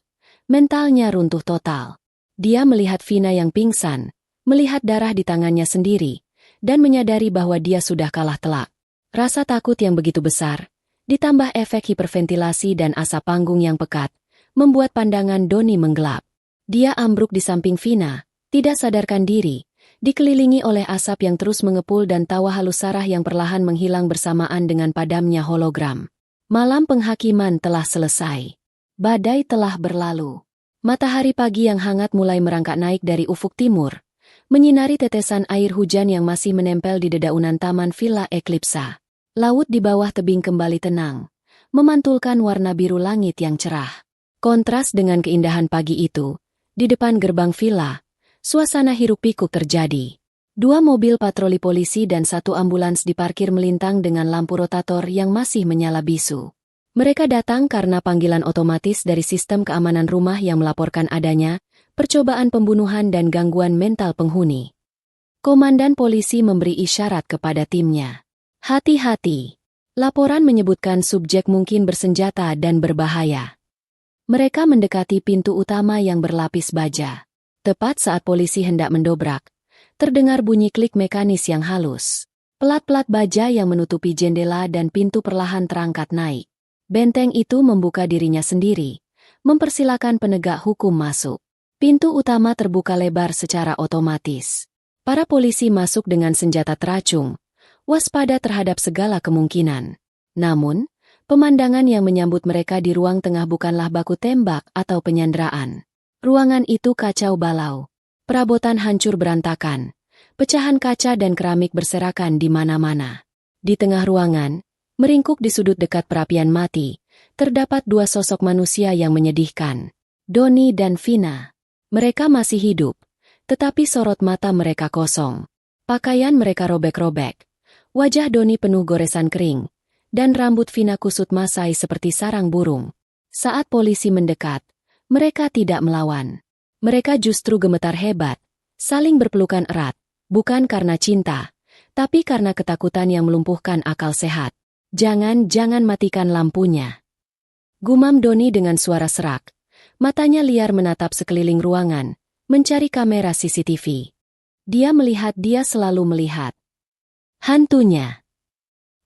Mentalnya runtuh total. Dia melihat Vina yang pingsan, melihat darah di tangannya sendiri, dan menyadari bahwa dia sudah kalah telak. Rasa takut yang begitu besar, ditambah efek hiperventilasi dan asap panggung yang pekat, membuat pandangan Doni menggelap. Dia ambruk di samping Vina, tidak sadarkan diri, dikelilingi oleh asap yang terus mengepul dan tawa halus Sarah yang perlahan menghilang bersamaan dengan padamnya hologram. Malam penghakiman telah selesai. Badai telah berlalu. Matahari pagi yang hangat mulai merangkak naik dari ufuk timur, menyinari tetesan air hujan yang masih menempel di dedaunan taman Villa Eclipsa. Laut di bawah tebing kembali tenang, memantulkan warna biru langit yang cerah. Kontras dengan keindahan pagi itu, di depan gerbang villa, suasana hiruk-pikuk terjadi. 2 mobil patroli polisi dan 1 ambulans diparkir melintang dengan lampu rotator yang masih menyala bisu. Mereka datang karena panggilan otomatis dari sistem keamanan rumah yang melaporkan adanya percobaan pembunuhan dan gangguan mental penghuni. Komandan polisi memberi isyarat kepada timnya. Hati-hati. Laporan menyebutkan subjek mungkin bersenjata dan berbahaya. Mereka mendekati pintu utama yang berlapis baja. Tepat saat polisi hendak mendobrak, terdengar bunyi klik mekanis yang halus. Pelat-pelat baja yang menutupi jendela dan pintu perlahan terangkat naik. Benteng itu membuka dirinya sendiri, mempersilakan penegak hukum masuk. Pintu utama terbuka lebar secara otomatis. Para polisi masuk dengan senjata teracung, waspada terhadap segala kemungkinan. Namun, pemandangan yang menyambut mereka di ruang tengah bukanlah baku tembak atau penyanderaan. Ruangan itu kacau balau. Perabotan hancur berantakan. Pecahan kaca dan keramik berserakan di mana-mana. Di tengah ruangan, meringkuk di sudut dekat perapian mati, terdapat dua sosok manusia yang menyedihkan. Donnie dan Vina. Mereka masih hidup, tetapi sorot mata mereka kosong. Pakaian mereka robek-robek. Wajah Donnie penuh goresan kering, dan rambut Vina kusut masai seperti sarang burung. Saat polisi mendekat, mereka tidak melawan. Mereka justru gemetar hebat, saling berpelukan erat. Bukan karena cinta, tapi karena ketakutan yang melumpuhkan akal sehat. Jangan matikan lampunya. Gumam Donnie dengan suara serak. Matanya liar menatap sekeliling ruangan, mencari kamera CCTV. Dia selalu melihat. Hantunya.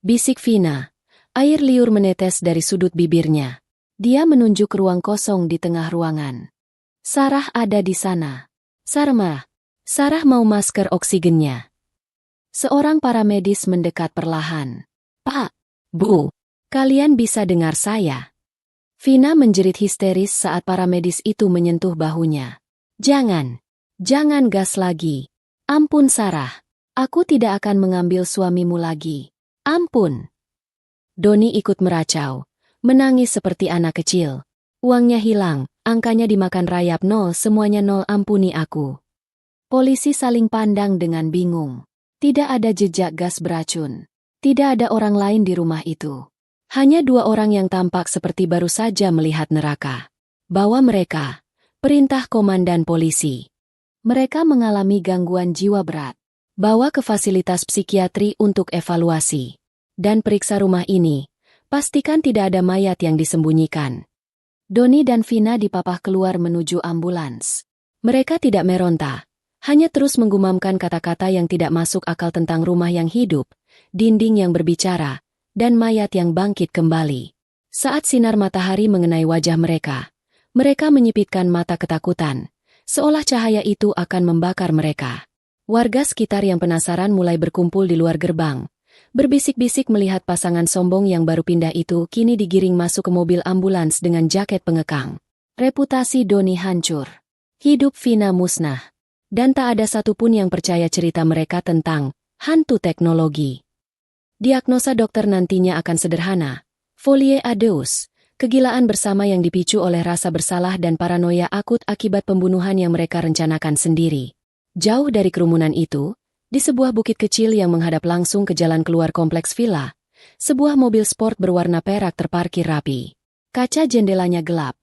Bisik Vina. Air liur menetes dari sudut bibirnya. Dia menunjuk ruang kosong di tengah ruangan. Sarah ada di sana. Sarah mau masker oksigennya. Seorang paramedis mendekat perlahan. Pak, Bu, kalian bisa dengar saya? Vina menjerit histeris saat paramedis itu menyentuh bahunya. Jangan gas lagi. Ampun Sarah, aku tidak akan mengambil suamimu lagi. Ampun. Donnie ikut meracau, menangis seperti anak kecil. Uangnya hilang, angkanya dimakan rayap nol, semuanya nol, ampuni aku. Polisi saling pandang dengan bingung. Tidak ada jejak gas beracun. Tidak ada orang lain di rumah itu. Hanya dua orang yang tampak seperti baru saja melihat neraka. Bawa mereka. Perintah komandan polisi. Mereka mengalami gangguan jiwa berat. Bawa ke fasilitas psikiatri untuk evaluasi. Dan periksa rumah ini. Pastikan tidak ada mayat yang disembunyikan. Donnie dan Vina dipapah keluar menuju ambulans. Mereka tidak meronta. Hanya terus menggumamkan kata-kata yang tidak masuk akal tentang rumah yang hidup, dinding yang berbicara, dan mayat yang bangkit kembali. Saat sinar matahari mengenai wajah mereka, mereka menyipitkan mata ketakutan, seolah cahaya itu akan membakar mereka. Warga sekitar yang penasaran mulai berkumpul di luar gerbang, berbisik-bisik melihat pasangan sombong yang baru pindah itu kini digiring masuk ke mobil ambulans dengan jaket pengekang. Reputasi Donnie hancur. Hidup Vina musnah. Dan tak ada satupun yang percaya cerita mereka tentang hantu teknologi. Diagnosa dokter nantinya akan sederhana. Folie à deux, kegilaan bersama yang dipicu oleh rasa bersalah dan paranoia akut akibat pembunuhan yang mereka rencanakan sendiri. Jauh dari kerumunan itu, di sebuah bukit kecil yang menghadap langsung ke jalan keluar kompleks villa, sebuah mobil sport berwarna perak terparkir rapi. Kaca jendelanya gelap,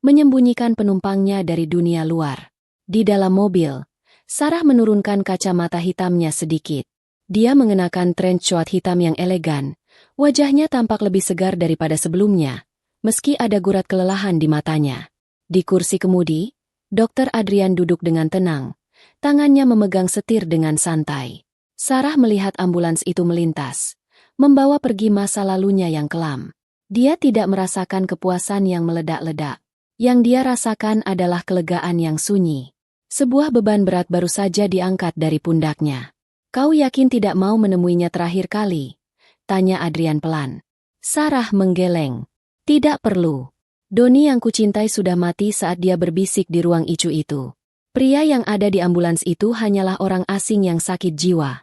menyembunyikan penumpangnya dari dunia luar. Di dalam mobil, Sarah menurunkan kacamata hitamnya sedikit. Dia mengenakan trench coat hitam yang elegan. Wajahnya tampak lebih segar daripada sebelumnya, meski ada gurat kelelahan di matanya. Di kursi kemudi, Dr. Adrian duduk dengan tenang. Tangannya memegang setir dengan santai. Sarah melihat ambulans itu melintas, membawa pergi masa lalunya yang kelam. Dia tidak merasakan kepuasan yang meledak-ledak. Yang dia rasakan adalah kelegaan yang sunyi. Sebuah beban berat baru saja diangkat dari pundaknya. Kau yakin tidak mau menemuinya terakhir kali? Tanya Adrian pelan. Sarah menggeleng. Tidak perlu. Donnie yang kucintai sudah mati saat dia berbisik di ruang icu itu. Pria yang ada di ambulans itu hanyalah orang asing yang sakit jiwa.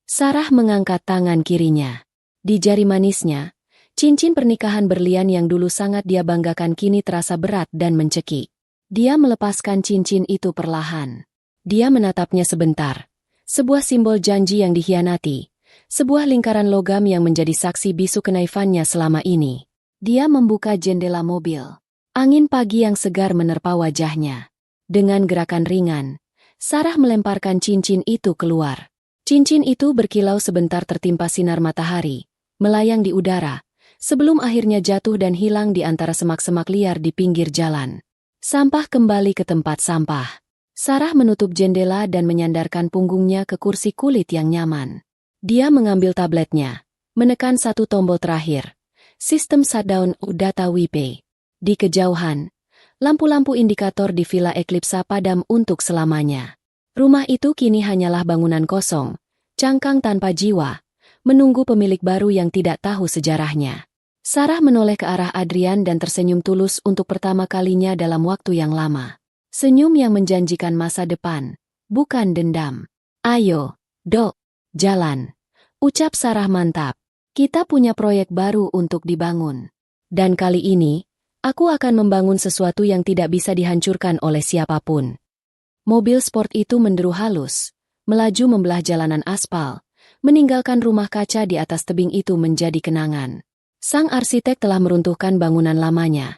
Sarah mengangkat tangan kirinya. Di jari manisnya, cincin pernikahan berlian yang dulu sangat dia banggakan kini terasa berat dan mencekik. Dia melepaskan cincin itu perlahan. Dia menatapnya sebentar. Sebuah simbol janji yang dikhianati. Sebuah lingkaran logam yang menjadi saksi bisu kenaifannya selama ini. Dia membuka jendela mobil. Angin pagi yang segar menerpa wajahnya. Dengan gerakan ringan, Sarah melemparkan cincin itu keluar. Cincin itu berkilau sebentar tertimpa sinar matahari, melayang di udara, sebelum akhirnya jatuh dan hilang di antara semak-semak liar di pinggir jalan. Sampah kembali ke tempat sampah. Sarah menutup jendela dan menyandarkan punggungnya ke kursi kulit yang nyaman. Dia mengambil tabletnya, menekan satu tombol terakhir. Sistem shutdown data WiFi. Di kejauhan, lampu-lampu indikator di Villa Eclipse padam untuk selamanya. Rumah itu kini hanyalah bangunan kosong, cangkang tanpa jiwa, menunggu pemilik baru yang tidak tahu sejarahnya. Sarah menoleh ke arah Adrian dan tersenyum tulus untuk pertama kalinya dalam waktu yang lama. Senyum yang menjanjikan masa depan, bukan dendam. Ayo, Dok, jalan. Ucap Sarah mantap. Kita punya proyek baru untuk dibangun. Dan kali ini, aku akan membangun sesuatu yang tidak bisa dihancurkan oleh siapapun. Mobil sport itu menderu halus, melaju membelah jalanan aspal, meninggalkan rumah kaca di atas tebing itu menjadi kenangan. Sang arsitek telah meruntuhkan bangunan lamanya.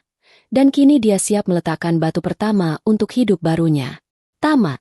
Dan kini dia siap meletakkan batu pertama untuk hidup barunya. Tamat.